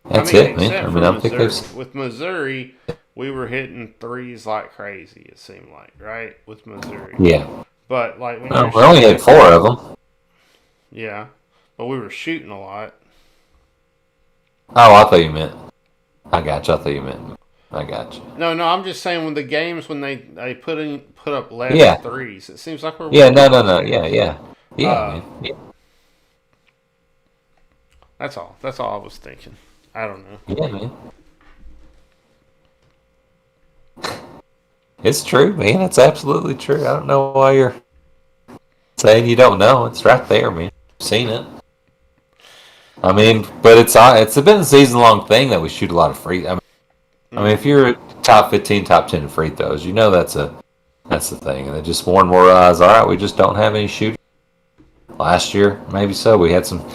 Speaker 2: That's it, man. I think
Speaker 1: with Missouri, we were hitting threes like crazy, it seemed like, right? With Missouri.
Speaker 2: Yeah.
Speaker 1: But like when
Speaker 2: Well,
Speaker 1: you're
Speaker 2: we only
Speaker 1: shooting,
Speaker 2: had 4 of them.
Speaker 1: yeah, but we were shooting a lot.
Speaker 2: Oh, I thought you meant. I got you. I thought you meant. I got you.
Speaker 1: No, I'm just saying when the games when they put up less
Speaker 2: Yeah.
Speaker 1: threes, it seems like we're
Speaker 2: Yeah.
Speaker 1: winning
Speaker 2: No. No.
Speaker 1: those
Speaker 2: No.
Speaker 1: games.
Speaker 2: Yeah,
Speaker 1: Uh,
Speaker 2: man. Yeah.
Speaker 1: that's all. That's all I was thinking. I don't know.
Speaker 2: Yeah, man. It's true, man. It's absolutely true. I don't know why you're saying you don't know. It's right there, man. I've seen it. I mean, but it's been a season long thing that we shoot a lot of free. I mean, if you're top 15, top 10 in free throws, you know that's the thing, and it just more and more realize. All right, we just don't have any shooting. Last year, maybe so. We had some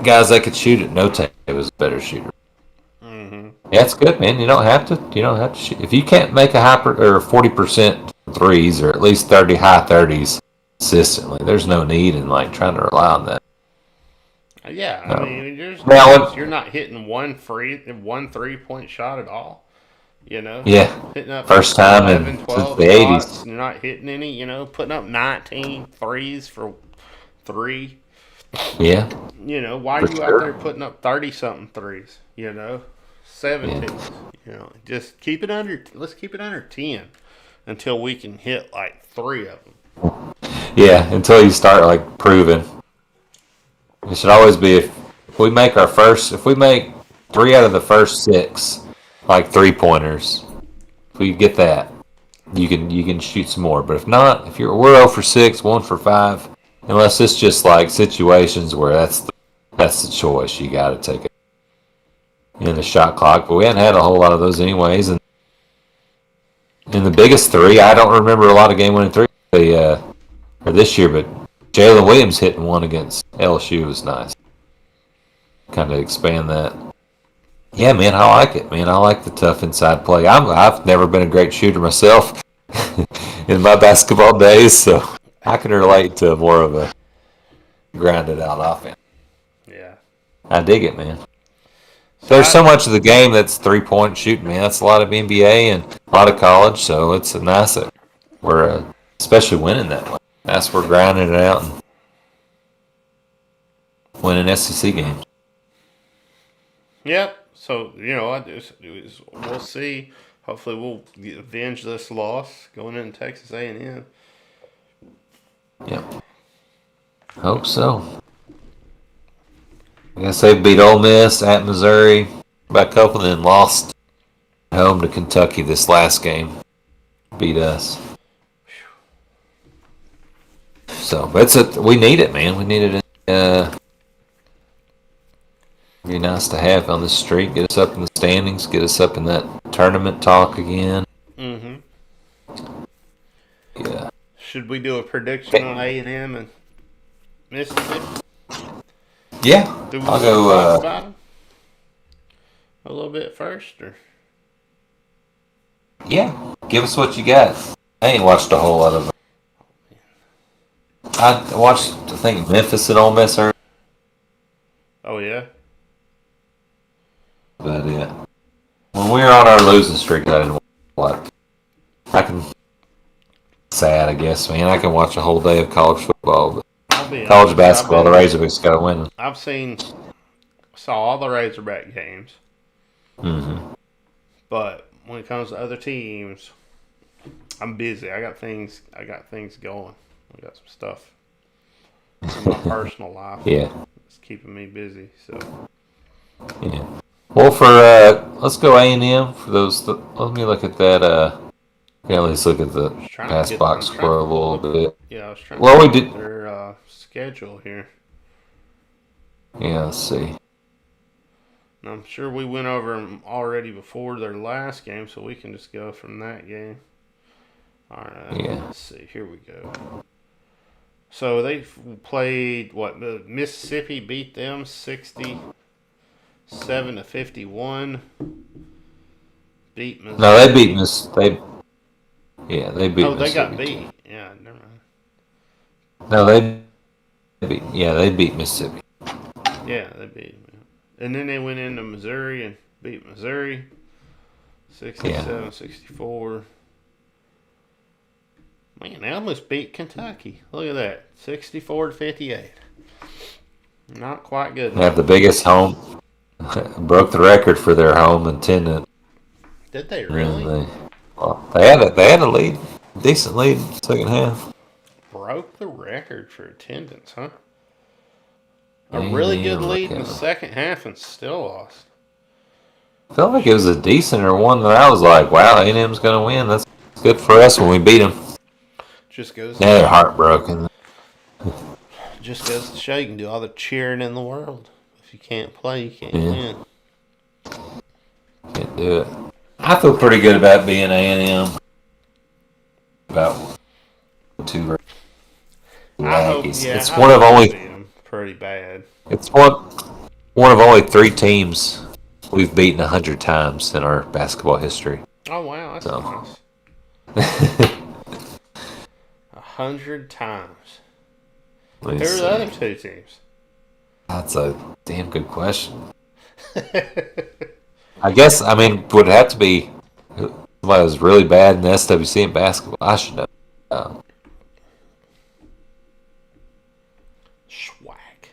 Speaker 2: guys that could shoot it. No Tate was a better shooter.
Speaker 1: Mm-hmm.
Speaker 2: Yeah, it's good, man. You don't have to. You don't have to shoot. If you can't make a or 40% threes or at least 30 high 30s consistently, there's no need in like trying to rely on that.
Speaker 1: Yeah, I mean, there's
Speaker 2: Now,
Speaker 1: games you're not hitting one 3-point shot at all. You know,
Speaker 2: yeah,
Speaker 1: hitting up
Speaker 2: first time
Speaker 1: 11,
Speaker 2: since
Speaker 1: 12
Speaker 2: the
Speaker 1: shots,
Speaker 2: 80s.
Speaker 1: and you're not hitting any. You know, putting up 19 threes for 3.
Speaker 2: Yeah,
Speaker 1: You know, why
Speaker 2: for
Speaker 1: are you out
Speaker 2: sure.
Speaker 1: there putting up 30-something threes? You know, 17.
Speaker 2: Yeah.
Speaker 1: You know, just keep it under. Let's keep it under 10 until we can hit like 3 of them.
Speaker 2: Yeah, until you start like proving. It should always be if we make 3 out of the first 6 like 3-pointers. If we get that, you can shoot some more. But if not, we're 0 for 6, 1 for 5, unless it's just like situations where that's the choice you got to take it in the shot clock. But we hadn't had a whole lot of those anyways. And in the biggest 3, I don't remember a lot of game winning 3 or this year, but Jalen Williams hitting one against LSU was nice. Kind of expand that. Yeah, man, I like it, man. I like the tough inside play. I've never been a great shooter myself in my basketball days, so I can relate to more of a grounded out offense.
Speaker 1: Yeah.
Speaker 2: I dig it, man. There's so much of the game that's 3-point shooting, man. That's a lot of NBA and a lot of college, so it's nice that we're especially winning that way. That's we're grinding it out and winning SEC games.
Speaker 1: Yep. So, you know, we'll see. Hopefully we'll avenge this loss going into Texas A&M.
Speaker 2: Yep. Hope so. I guess they beat Ole Miss at Missouri by a couple, and then lost home to Kentucky this last game. Beat us. So, but we need it, man. We need it. Be nice to have on the streak. Get us up in the standings. Get us up in that tournament talk again.
Speaker 1: Mm-hmm.
Speaker 2: Yeah.
Speaker 1: Should we do a prediction on A&M and Mississippi?
Speaker 2: Yeah.
Speaker 1: Do we
Speaker 2: I'll
Speaker 1: talk
Speaker 2: go.
Speaker 1: about them a little bit first, or?
Speaker 2: Yeah. Give us what you got. I ain't watched a whole lot of it. I watched, I think, Memphis and Ole Miss.
Speaker 1: Oh yeah.
Speaker 2: But yeah, when we were on our losing streak, I didn't watch. I can. Sad, I guess, man. I can watch a whole day of college football, but college basketball, the Razorbacks got to win.
Speaker 1: I've saw all the Razorback games.
Speaker 2: Mm-hmm.
Speaker 1: But when it comes to other teams, I'm busy. I got things going. I got some stuff in my personal life.
Speaker 2: Yeah,
Speaker 1: it's keeping me busy. So
Speaker 2: yeah. Well, let's go A&M for those. Let me look at that. Yeah, let's look at the pass box score a little bit.
Speaker 1: Yeah, I was trying to look at their schedule here.
Speaker 2: Yeah, let's see.
Speaker 1: And I'm sure we went over them already before their last game, so we can just go from that game. All right.
Speaker 2: Yeah.
Speaker 1: Let's see. Here we go. So they played the Mississippi beat them 67-51. Beat Missouri.
Speaker 2: No, they beat Miss. Yeah, they beat.
Speaker 1: Oh, they got
Speaker 2: Mississippi.
Speaker 1: beat. Yeah, never mind.
Speaker 2: No, they beat Mississippi.
Speaker 1: Yeah, they beat them. And then they went into Missouri and beat Missouri 67-64. Man, they almost beat Kentucky. Look at that. 64-58. Not quite good
Speaker 2: They have
Speaker 1: enough.
Speaker 2: the biggest home. Broke the record for their home attendance.
Speaker 1: Did they really?
Speaker 2: They had a lead. Decent lead in the second half.
Speaker 1: Broke the record for attendance, huh? A
Speaker 2: Ain't
Speaker 1: really good
Speaker 2: even
Speaker 1: lead in
Speaker 2: looking.
Speaker 1: the second half and still lost.
Speaker 2: Felt like it was a decenter one that I was like, wow, A&M's going to win. That's good for us when we beat them.
Speaker 1: Just goes
Speaker 2: Now they're heartbroken.
Speaker 1: to show you can do all the cheering in the world. If you can't play, you can't
Speaker 2: Yeah.
Speaker 1: win.
Speaker 2: Can't do it. I feel pretty good about being A&M. About two Aggies. It's one of only.
Speaker 1: Beat them pretty bad.
Speaker 2: It's one of only 3 teams we've beaten 100 times in our basketball history.
Speaker 1: Oh wow, that's
Speaker 2: So.
Speaker 1: nice. 100 times. Who are the other 2 teams?
Speaker 2: That's a damn good question. I guess, would it have to be somebody that was really bad in the SWC in basketball? I should know.
Speaker 1: Schwack.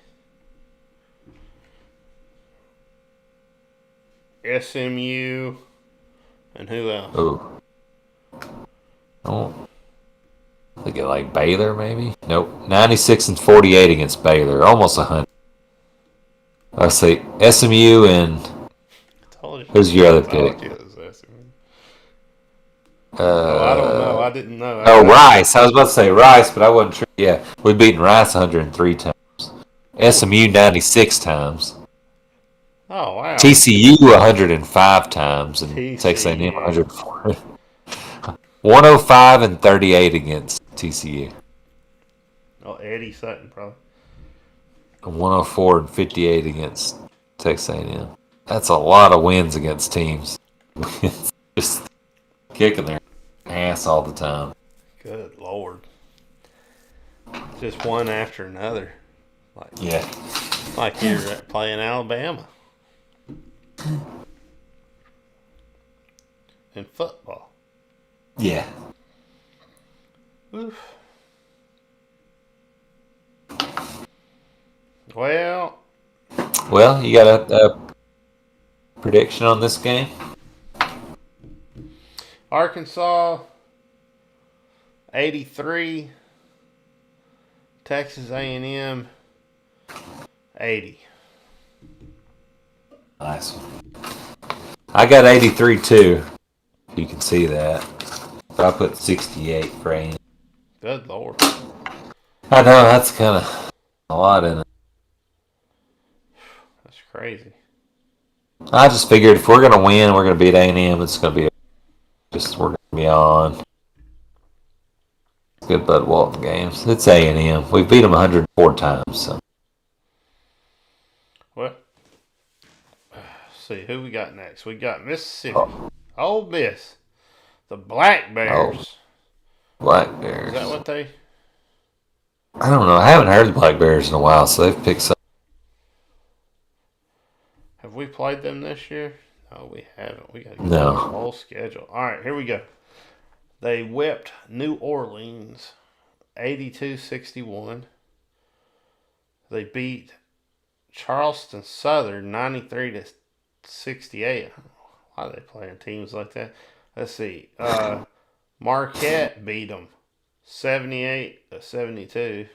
Speaker 1: SMU. And who else?
Speaker 2: Oh. Look at like Baylor, maybe? Nope. 96-48 against Baylor. Almost 100. Let's see. SMU and who's your other pick?
Speaker 1: I don't know. I didn't know.
Speaker 2: Rice. I was about to say Rice, but I wasn't sure. Yeah, we've beaten Rice 103 times. SMU 96 times.
Speaker 1: Oh, wow.
Speaker 2: TCU 105 times. And Texas A&M 104. 105-38 against TCU.
Speaker 1: Oh, Eddie Sutton, probably.
Speaker 2: 104-58 against Texas A&M. That's a lot of wins against teams. Just kicking their ass all the time.
Speaker 1: Good Lord. Just one after another. Like you're playing Alabama. In football.
Speaker 2: Yeah.
Speaker 1: Oof. Well,
Speaker 2: you got a prediction on this game?
Speaker 1: Arkansas 83, Texas A&M 80.
Speaker 2: Nice one. I got 83 too. You can see that. But I put 68 for A&M.
Speaker 1: Good Lord.
Speaker 2: I know, that's kind of a lot in it.
Speaker 1: That's crazy.
Speaker 2: I just figured if we're going to win, we're going to beat A&M, it's going to be we're going to be on. Good Bud Walton games. It's A&M. We've beat them 104 times. So.
Speaker 1: Well, let's see who we got next. We got Mississippi. Ole Miss. The Black Bears.
Speaker 2: Black Bears.
Speaker 1: Is that what they...
Speaker 2: I don't know. I haven't heard the Black Bears in a while, so they've picked some.
Speaker 1: Have we played them this year? No, we haven't. We got to get
Speaker 2: No.
Speaker 1: the whole schedule. All right, here we go. They whipped New Orleans 82-61. They beat Charleston Southern 93-68. Why are they playing teams like that? Let's see. Marquette beat them 78-72.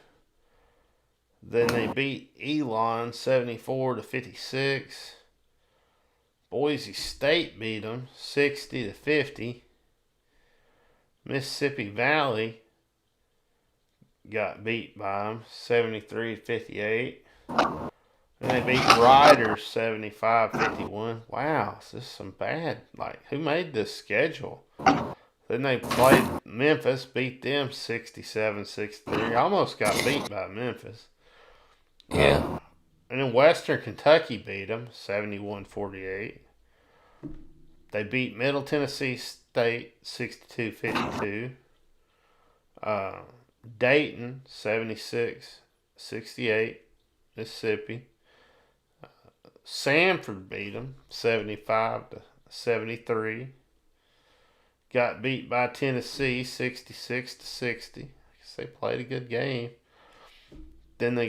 Speaker 1: Then they beat Elon 74-56. Boise State beat them 60-50. Mississippi Valley got beat by them 73-58. And they beat Riders 75-51. Wow, this is some bad. Who made this schedule? Then they played Memphis, beat them 67-63. Almost got beat by Memphis.
Speaker 2: Yeah.
Speaker 1: And then Western Kentucky beat them 71-48. They beat Middle Tennessee State 62-52. Dayton 76-68. Mississippi. Samford beat them 75-73. got beat by Tennessee 66-60. I guess they played a good game. Then they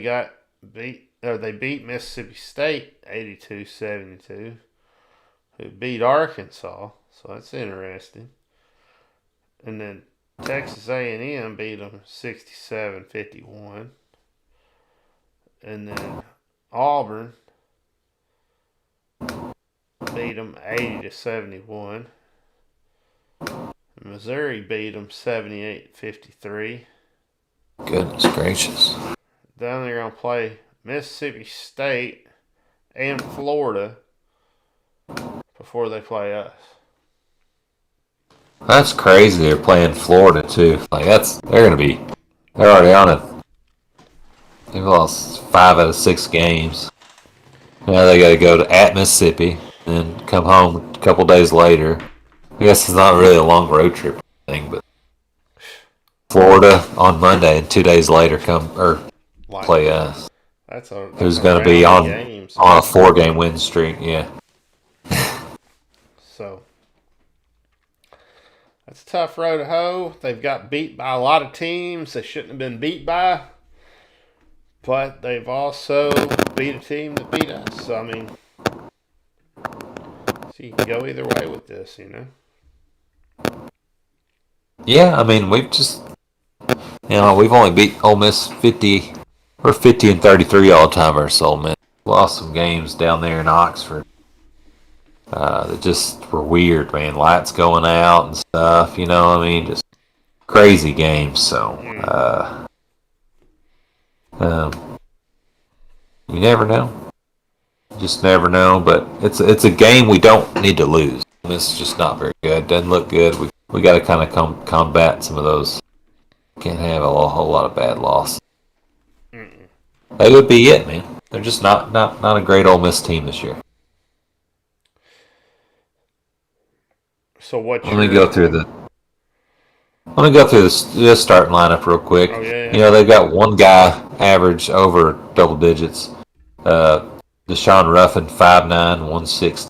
Speaker 1: beat Mississippi State 82-72, who beat Arkansas. So that's interesting. And then Texas A&M beat them 67-51. And then Auburn beat them 80-71. Missouri beat them 78-53.
Speaker 2: Goodness gracious.
Speaker 1: Then they're going to play Mississippi State and Florida before they play us.
Speaker 2: That's crazy. They're playing Florida too. They're already on it. They've lost 5 out of 6 games. Now they got to go at Mississippi, then come home a couple days later. I guess it's not really a long road trip thing, but Florida on Monday, and 2 days later play us. Who's going to be on a 4-game win streak? Yeah.
Speaker 1: So that's a tough road to hoe. They've got beat by a lot of teams they shouldn't have been beat by. But they've also beat a team that beat us. So, I mean, you can go either way with this, you know?
Speaker 2: Yeah, I mean, we've only beat Ole Miss 50. We're 50-33 all time versus Ole Miss. Lost some games down there in Oxford that just were weird, man. Lights going out and stuff, you know what I mean? Just crazy games, so... you never know. Just never know. But it's a game we don't need to lose. This is just not very good. Doesn't look good. We got to kind of combat some of those. Can't have a whole lot of bad loss. That would be it, man. They're just not a great Ole Miss team this year.
Speaker 1: So what?
Speaker 2: Let me go through this starting lineup real quick.
Speaker 1: Oh, yeah.
Speaker 2: You know, they've got one guy average over double digits. Deshaun Ruffin, 5'9", 160,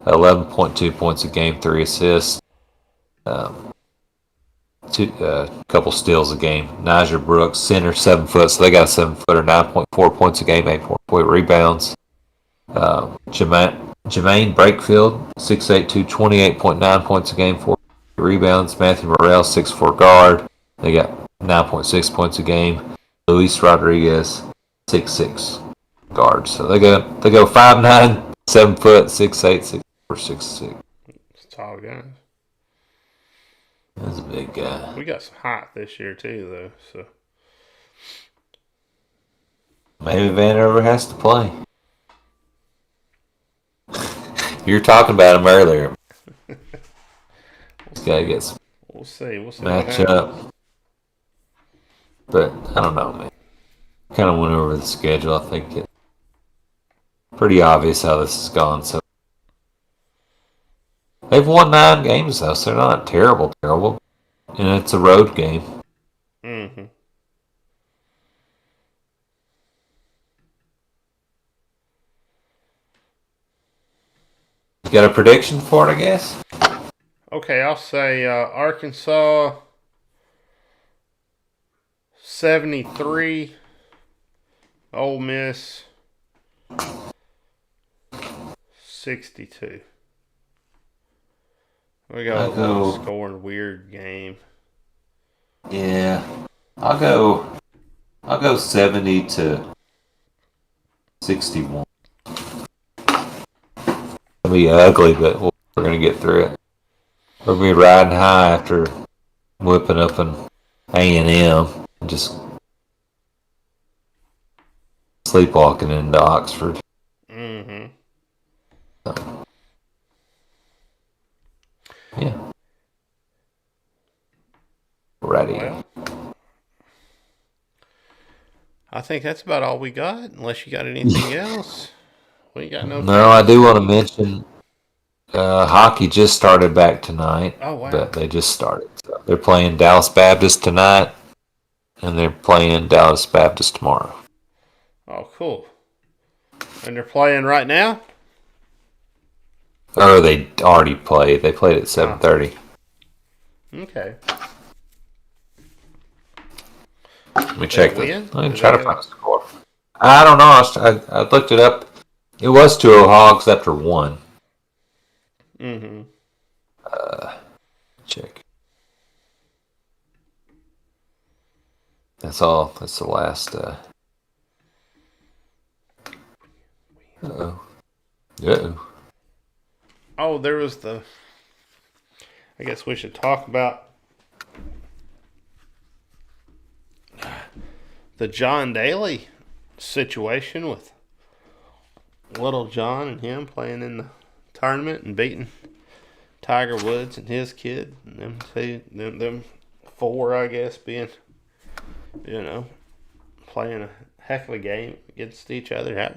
Speaker 2: 11.2 points a game, 3 assists, couple steals a game. Niger Brooks, center, 7 foot, so they got a 7-footer, 9.4 points a game, 8.4 rebounds. Jermaine Brakefield, 6'8", 28.9 points a game, 4 rebounds. Matthew Morrell, 6'4" guard. They got 9.6 points a game. Luis Rodriguez, 6'6" guard. So they go 5'9", 7 foot, 6'8", 6'4", 6'6".
Speaker 1: It's tall guys.
Speaker 2: That's a big guy.
Speaker 1: We got some height this year too, though. So
Speaker 2: maybe Vanover has to play. You were talking about him earlier. He's got to get some.
Speaker 1: We'll see.
Speaker 2: Match up. But I don't know, man. Kind of went over the schedule. I think it's pretty obvious how this has gone. So they've won 9 games though, so they're not terrible. And it's a road game.
Speaker 1: Mm-hmm.
Speaker 2: You got a prediction for it, I guess?
Speaker 1: Okay, I'll say Arkansas 73, Ole Miss 62. We got a low scoring weird game.
Speaker 2: Yeah, I'll go 70-61. It'll be ugly, but we're gonna get through it. We're gonna be riding high after whipping up an A&M and just sleepwalking into Oxford.
Speaker 1: Mm-hmm.
Speaker 2: So, yeah. Ready.
Speaker 1: Well, I think that's about all we got, unless you got anything else. We ain't got no.
Speaker 2: No, I do want to mention hockey just started back tonight.
Speaker 1: Oh, wow.
Speaker 2: But they just started. So they're playing Dallas Baptist tonight, and they're playing Dallas Baptist tomorrow.
Speaker 1: Oh, cool. And they're playing right now?
Speaker 2: Or they already played. They played at 7:30.
Speaker 1: Okay.
Speaker 2: Let me
Speaker 1: They
Speaker 2: check this.
Speaker 1: win?
Speaker 2: Let me
Speaker 1: Did
Speaker 2: try
Speaker 1: they
Speaker 2: to
Speaker 1: go?
Speaker 2: find a score. I don't know. I looked it up. It was 2-0 Hogs after one.
Speaker 1: Mm-hmm.
Speaker 2: Check. That's all. That's the last. Uh-oh. Uh-oh.
Speaker 1: Oh, there was the. I guess we should talk about the John Daly situation with Little John and him playing in the tournament and beating Tiger Woods and his kid. And them four, I guess, being, playing a heck of a game against each other. That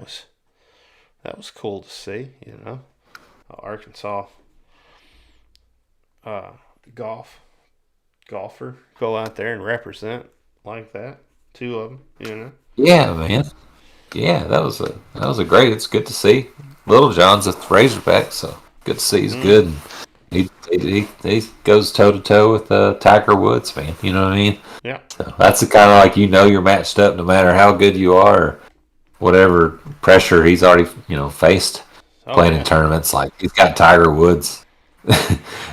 Speaker 1: was cool to see. Arkansas uh, golfer go out there and represent like that. Two of them.
Speaker 2: Yeah, man. Yeah, that was a great. It's good to see. Little John's a Razorback, so good to see. He's good. And he goes toe to toe with Tiger Woods, man. You know what I mean?
Speaker 1: Yeah.
Speaker 2: So that's the kind of like you're matched up no matter how good you are, or whatever pressure he's already faced playing in tournaments. Like he's got Tiger Woods.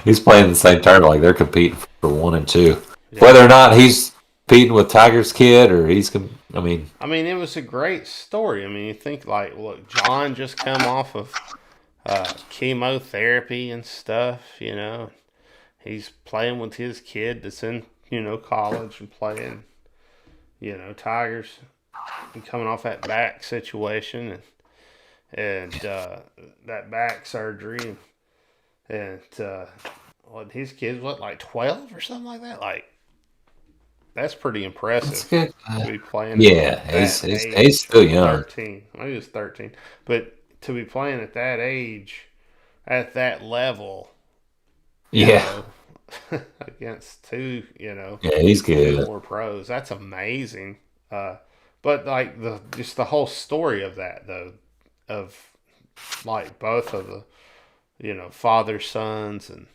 Speaker 2: He's playing the same tournament. Like they're competing for 1 and 2.
Speaker 1: Yeah.
Speaker 2: Whether or not he's competing with Tiger's kid or
Speaker 1: I mean, it was a great story. I mean, you think look, John just come off of chemotherapy and stuff. He's playing with his kid that's in college and playing. Tigers and coming off that back situation and that back surgery and his kid's like 12 or something like that. Like that's pretty impressive.
Speaker 2: That's good.
Speaker 1: To be playing.
Speaker 2: Yeah, he's still young.
Speaker 1: 13. Maybe he was 13, but to be playing at that age, at that level.
Speaker 2: Yeah.
Speaker 1: Against two,
Speaker 2: Yeah, he's good.
Speaker 1: More pros. That's amazing. But like just the whole story of that though, of like both of the, father sons, and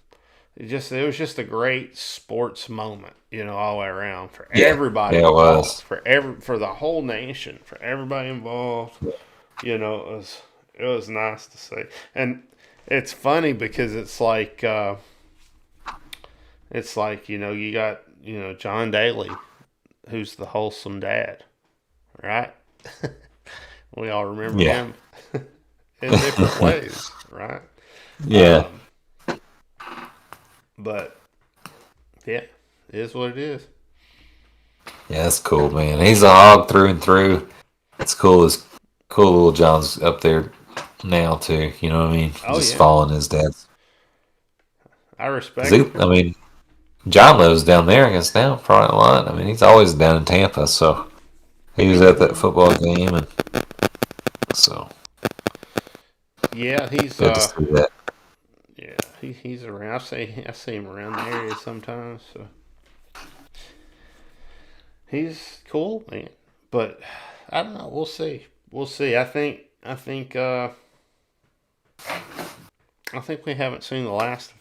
Speaker 1: it was just a great sports moment, all the way around for everybody involved, for the whole nation, for everybody involved. It was nice to see, and it's funny because it's like you got John Daly, who's the wholesome dad, right? We all remember him in different ways, right?
Speaker 2: Yeah.
Speaker 1: But yeah, it is what it is.
Speaker 2: Yeah, that's cool, man. He's a hog through and through. It's cool as Little John's up there now too. You know what I mean? Just following his dad.
Speaker 1: I respect it.
Speaker 2: John lives down there, I guess now, probably a lot. He's always down in Tampa, so he was at that football game, and so
Speaker 1: yeah, he's
Speaker 2: good to see that.
Speaker 1: Yeah, he's around. I see him around the area sometimes. So he's cool, man. But I don't know. We'll see. I think we haven't seen the last of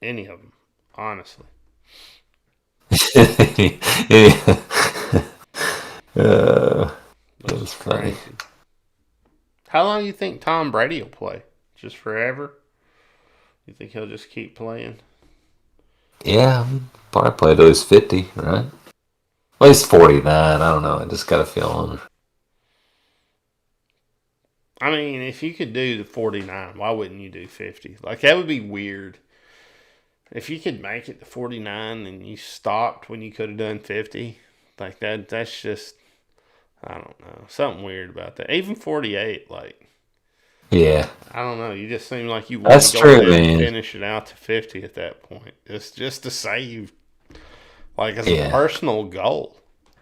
Speaker 1: any of them, honestly.
Speaker 2: Yeah. That's funny.
Speaker 1: How long do you think Tom Brady will play? Just forever? You think he'll just keep playing?
Speaker 2: Yeah, probably play till he's 50, right? Well, he's 49. I don't know. I just got a feeling.
Speaker 1: If you could do the 49, why wouldn't you do 50? Like, that would be weird. If you could make it to 49 and you stopped when you could have done 50, like that's just, I don't know, something weird about that. Even 48, like.
Speaker 2: Yeah.
Speaker 1: I don't know. You just seem like you want to go ahead and finish it out to 50 at that point. It's just to say you, like, as a personal goal,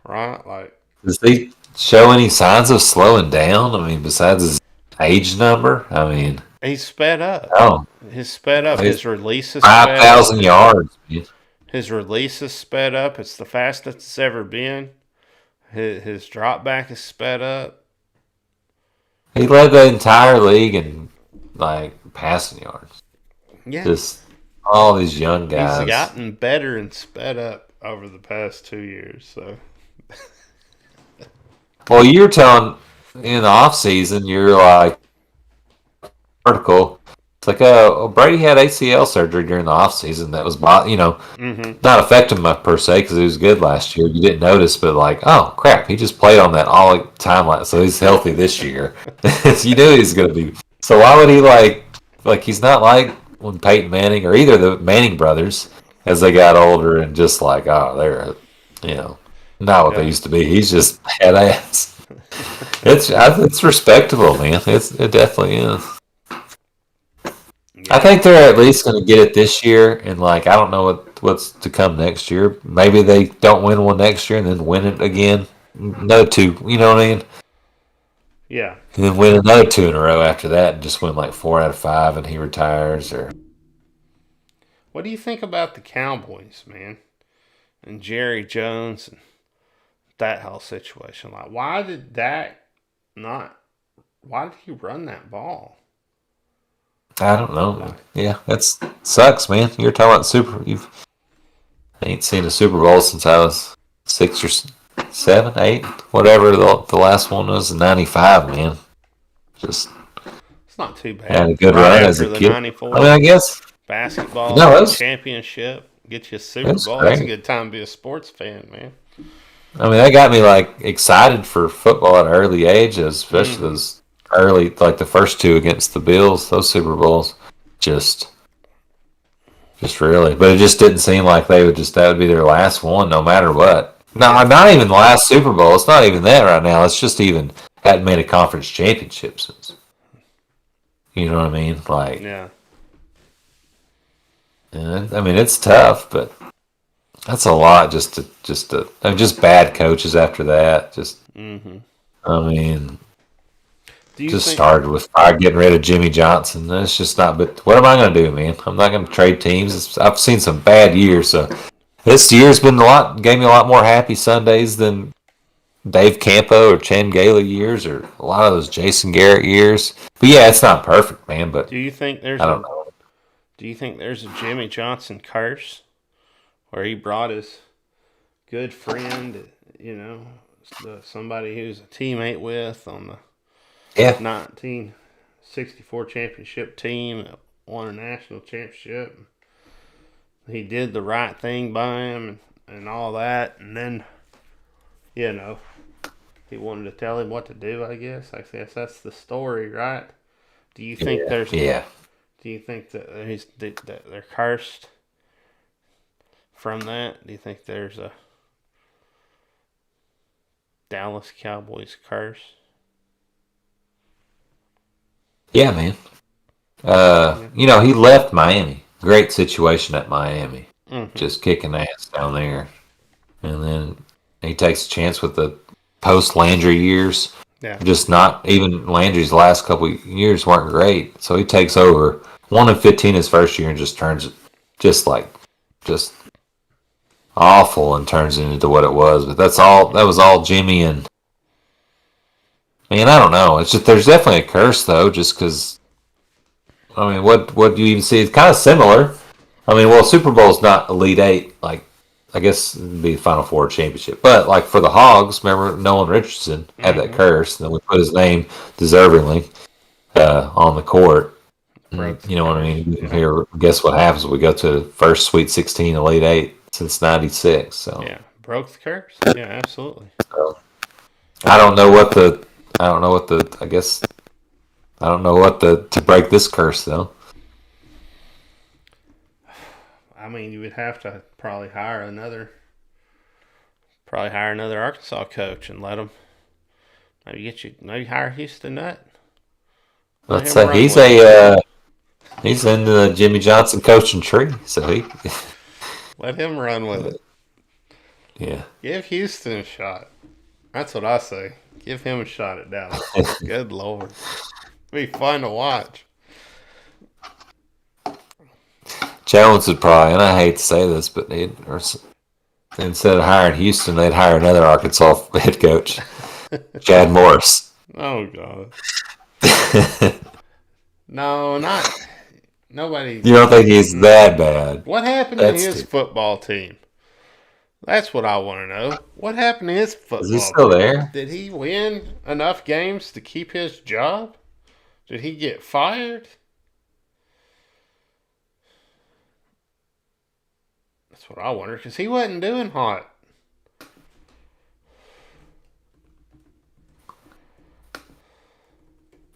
Speaker 1: right? Like,
Speaker 2: does he show any signs of slowing down? Besides his age number?
Speaker 1: He's sped up.
Speaker 2: Oh.
Speaker 1: He's sped up. His release is sped up.
Speaker 2: 5,000 yards.
Speaker 1: His release is sped up. It's the fastest it's ever been. His drop back is sped up.
Speaker 2: He led the entire league in, like, passing yards.
Speaker 1: Yeah.
Speaker 2: Just all these young guys.
Speaker 1: He's gotten better and sped up over the past 2 years. So,
Speaker 2: well, you're telling in the off season, you're like article. It's like, Brady had ACL surgery during the off season. That was, not affecting him per se because he was good last year. You didn't notice, but like, oh crap, he just played on that all the time. So he's healthy this year. You knew he's going to be. So why would he like he's not like when Peyton Manning or either of the Manning brothers as they got older and just like, oh, they're not what they used to be. He's just badass. It's respectable, man. It definitely is. I think they're at least going to get it this year, and like I don't know what's to come next year. Maybe they don't win one next year and then win it again. Another two, you know what I mean?
Speaker 1: Yeah.
Speaker 2: And then win another 2 in a row after that, and just win like 4 out of 5, and he retires. Or
Speaker 1: what do you think about the Cowboys, man, and Jerry Jones and that whole situation? Like, why did he run that ball?
Speaker 2: I don't know. Yeah, that sucks, man. You're talking about I ain't seen a Super Bowl since I was 6 or 7, 8, whatever the last one was in '95, man. Just
Speaker 1: it's not too bad.
Speaker 2: Had a good run as a kid.
Speaker 1: 94
Speaker 2: I mean, I guess
Speaker 1: basketball championship, get you a Super Bowl.
Speaker 2: Great.
Speaker 1: That's a good time to be a sports fan, man.
Speaker 2: I mean, that got me like excited for football at an early age, especially those early, like the first 2 against the Bills, those Super Bowls, just really. But it just didn't seem like that would be their last one, no matter what. No, not even the last Super Bowl. It's not even that right now. It's just even hadn't made a conference championship since. You know what I mean? Like,
Speaker 1: yeah.
Speaker 2: I mean, it's tough, but that's a lot. Just bad coaches after that. I mean. Started with getting rid of Jimmy Johnson. It's just not. But what am I going to do, man? I'm not going to trade teams. I've seen some bad years. So this year's been gave me a lot more happy Sundays than Dave Campo or Chan Gailey years or a lot of those Jason Garrett years. But yeah, it's not perfect, man. But
Speaker 1: do you think there's a Jimmy Johnson curse where he brought his good friend, somebody who's a teammate with on the 1964 championship team that won a national championship. He did the right thing by him and all that, and then, he wanted to tell him what to do, I guess. I guess that's the story, right? Do you think do you think that they're cursed from that? Do you think there's a Dallas Cowboys curse?
Speaker 2: Yeah, man. He left Miami. Great situation at Miami. Just kicking ass down there. And then he takes a chance with the post-Landry years. Yeah. Just not even Landry's last couple of years weren't great. So he takes over 1-15 his first year and just turns it just awful and turns it into what it was. But that was all Jimmy and man, I don't know. It's just there's definitely a curse though, just because. I mean, what do you even see? It's kind of similar. I mean, well, Super Bowl's not Elite Eight, like I guess it'd be Final Four championship, but like for the Hogs, remember Nolan Richardson had that curse, and then we put his name deservingly on the court. You know what I mean? Here, guess what happens when we go to the first Sweet 16 Elite Eight since '96? So
Speaker 1: yeah, broke the curse. Yeah, absolutely.
Speaker 2: So, I don't know what to break this curse though.
Speaker 1: I mean, you would have to probably hire another Arkansas coach and let him maybe hire Houston Nutt.
Speaker 2: Let's say he's in the Jimmy Johnson coaching tree, so he
Speaker 1: let him run with it.
Speaker 2: Yeah,
Speaker 1: give Houston a shot. That's what I say. Give him a shot at Dallas. Good Lord. It'll be fun to watch.
Speaker 2: Jones would probably, and I hate to say this, but instead of hiring Houston, they'd hire another Arkansas head coach, Chad Morris.
Speaker 1: Oh, God. No, not. Nobody.
Speaker 2: You don't think he's that bad?
Speaker 1: What happened to his football team? That's what I want to know. What happened to his football
Speaker 2: team? Is he still there?
Speaker 1: Did he win enough games to keep his job? Did he get fired? That's what I wonder, because he wasn't doing hot.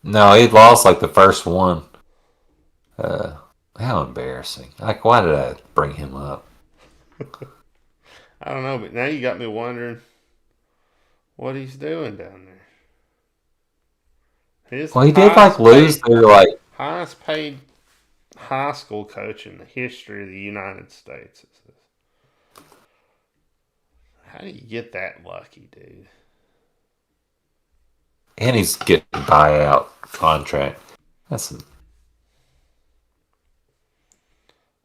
Speaker 2: No, he lost like the first one. How embarrassing. Like, why did I bring him up?
Speaker 1: I don't know, but now you got me wondering what he's doing down there.
Speaker 2: Well, he did like lose their like
Speaker 1: highest paid high school coach in the history of the United States. How do you get that lucky, dude?
Speaker 2: And he's getting buyout contract. That's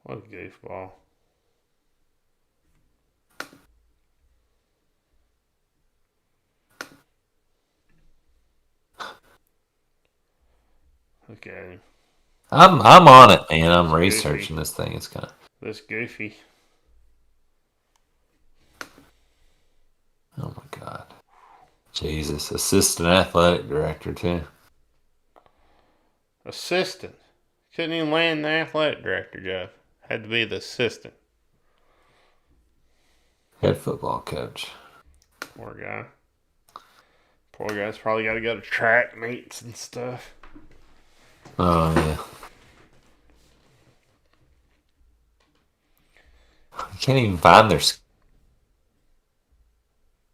Speaker 1: what a goofball. Okay.
Speaker 2: I'm on it, man. I'm researching this thing. It's kind of
Speaker 1: this goofy.
Speaker 2: Oh my God. Jesus. Assistant athletic director too.
Speaker 1: Assistant. Couldn't even land the athletic director job. Had to be the assistant.
Speaker 2: Head football coach.
Speaker 1: Poor guy. Poor guy's probably got to go to track meets and stuff.
Speaker 2: Oh, yeah. You can't even find their...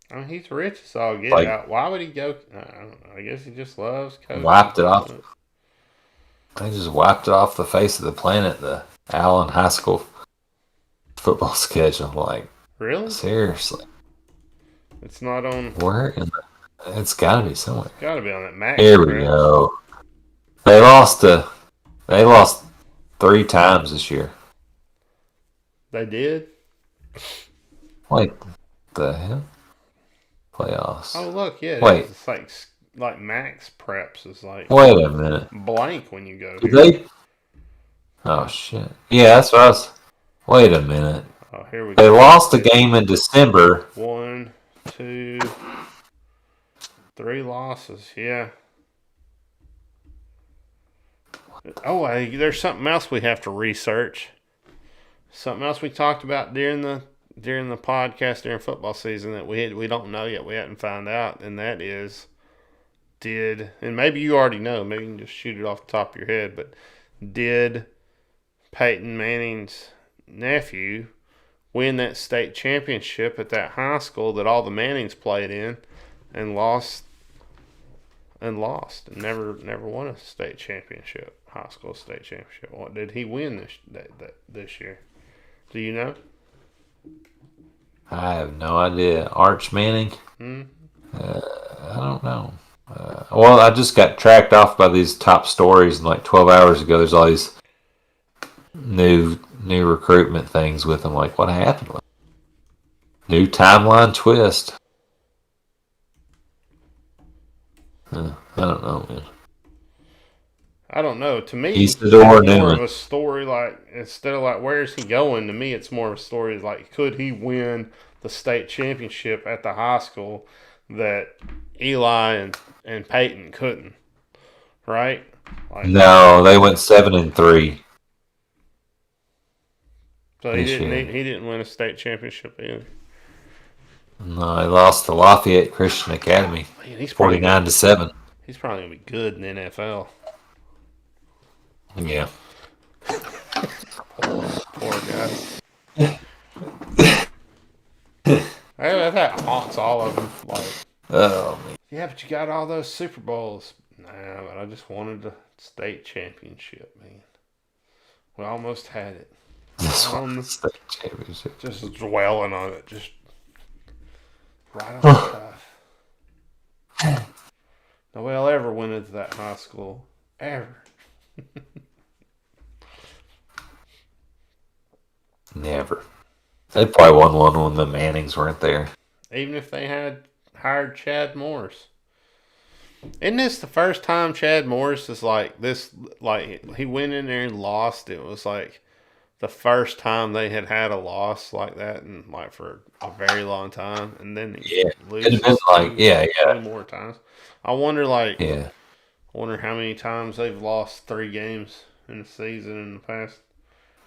Speaker 1: I mean, he's rich as all get out. Why would he go? I don't know. I guess he just loves coaching.
Speaker 2: Wiped it off. They just wiped it off the face of the planet, the Allen High School football schedule. Like,
Speaker 1: really?
Speaker 2: Seriously.
Speaker 1: It's not on...
Speaker 2: Where? It's got to be somewhere.
Speaker 1: It's got to be on that Max.
Speaker 2: Here we go. They lost 3 times this year.
Speaker 1: They did?
Speaker 2: Wait, the hell? Playoffs.
Speaker 1: Oh, look, yeah.
Speaker 2: Wait.
Speaker 1: It's like Max Preps is like...
Speaker 2: Wait a minute.
Speaker 1: Blank when you go
Speaker 2: Did
Speaker 1: here.
Speaker 2: they... Oh, shit. Yeah, that's what I was... Wait a minute.
Speaker 1: Oh, here we
Speaker 2: They
Speaker 1: go.
Speaker 2: lost a game in December.
Speaker 1: 1, 2, 3 losses. Yeah. Oh, hey, there's something else we have to research. Something else we talked about during the podcast during football season that we don't know yet. We hadn't found out, and that is, and maybe you already know. Maybe you can just shoot it off the top of your head. But did Peyton Manning's nephew win that state championship at that high school that all the Mannings played in, and lost and never won a state championship, high school state championship? What did he win this year? Do you know?
Speaker 2: I have no idea. Arch Manning?
Speaker 1: Hmm?
Speaker 2: I don't know. Well, I just got tracked off by these top stories, and like 12 hours ago, there's all these new recruitment things with them. Like, what happened? New timeline twist. I don't know, man.
Speaker 1: I don't know. To me,
Speaker 2: it's
Speaker 1: more of a story like, instead of like, where's he going? To me, it's more of a story like, could he win the state championship at the high school that Eli and Peyton couldn't? Right? Like,
Speaker 2: no, they went 7-3.
Speaker 1: So he didn't win a state championship either.
Speaker 2: No, they lost to Lafayette Christian Academy. Man, he's 49-7.
Speaker 1: He's probably gonna be good in the NFL.
Speaker 2: Yeah.
Speaker 1: Poor guy. I've had Hawks, all of them. Like,
Speaker 2: oh man.
Speaker 1: Yeah, but you got all those Super Bowls. Nah, but I just wanted the state championship, man. We almost had it.
Speaker 2: The state championship.
Speaker 1: Just dwelling on it, just right on the cuff. Nobody will ever went into that high school. Ever.
Speaker 2: Never. They probably won one when the Mannings weren't there.
Speaker 1: Even if they had hired Chad Morris. Isn't this the first time Chad Morris is like this? Like he went in there and lost. It was like the first time they had a loss like that, and like for a very long time, and then he loses
Speaker 2: It'd been like,
Speaker 1: two more times. I wonder,
Speaker 2: yeah,
Speaker 1: I wonder how many times they've lost 3 games in the season in the past.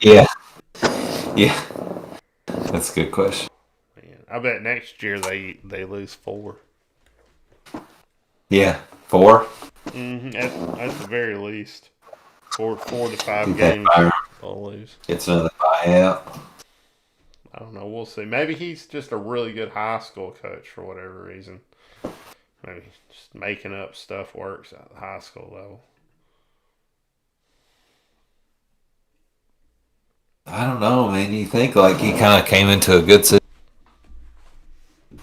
Speaker 2: yeah, yeah. That's a good question.
Speaker 1: Man, I bet next year they lose 4.
Speaker 2: Yeah, 4.
Speaker 1: At the very least, 4 to 5
Speaker 2: Think that
Speaker 1: games
Speaker 2: Byron
Speaker 1: they'll lose.
Speaker 2: gets another buyout.
Speaker 1: I don't know. We'll see. Maybe he's just a really good high school coach for whatever reason. Maybe just making up stuff works at the high school level.
Speaker 2: I don't know, man. You think like he kind of came into a good situation,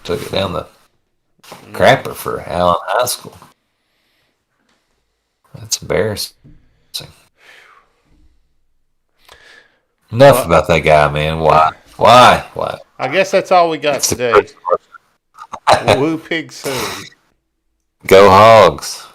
Speaker 2: took it down the crapper for Allen High School. That's embarrassing. Enough about that guy, man. Why? Why?
Speaker 1: I guess that's all we got today. Woo pig sue.
Speaker 2: Go Hogs.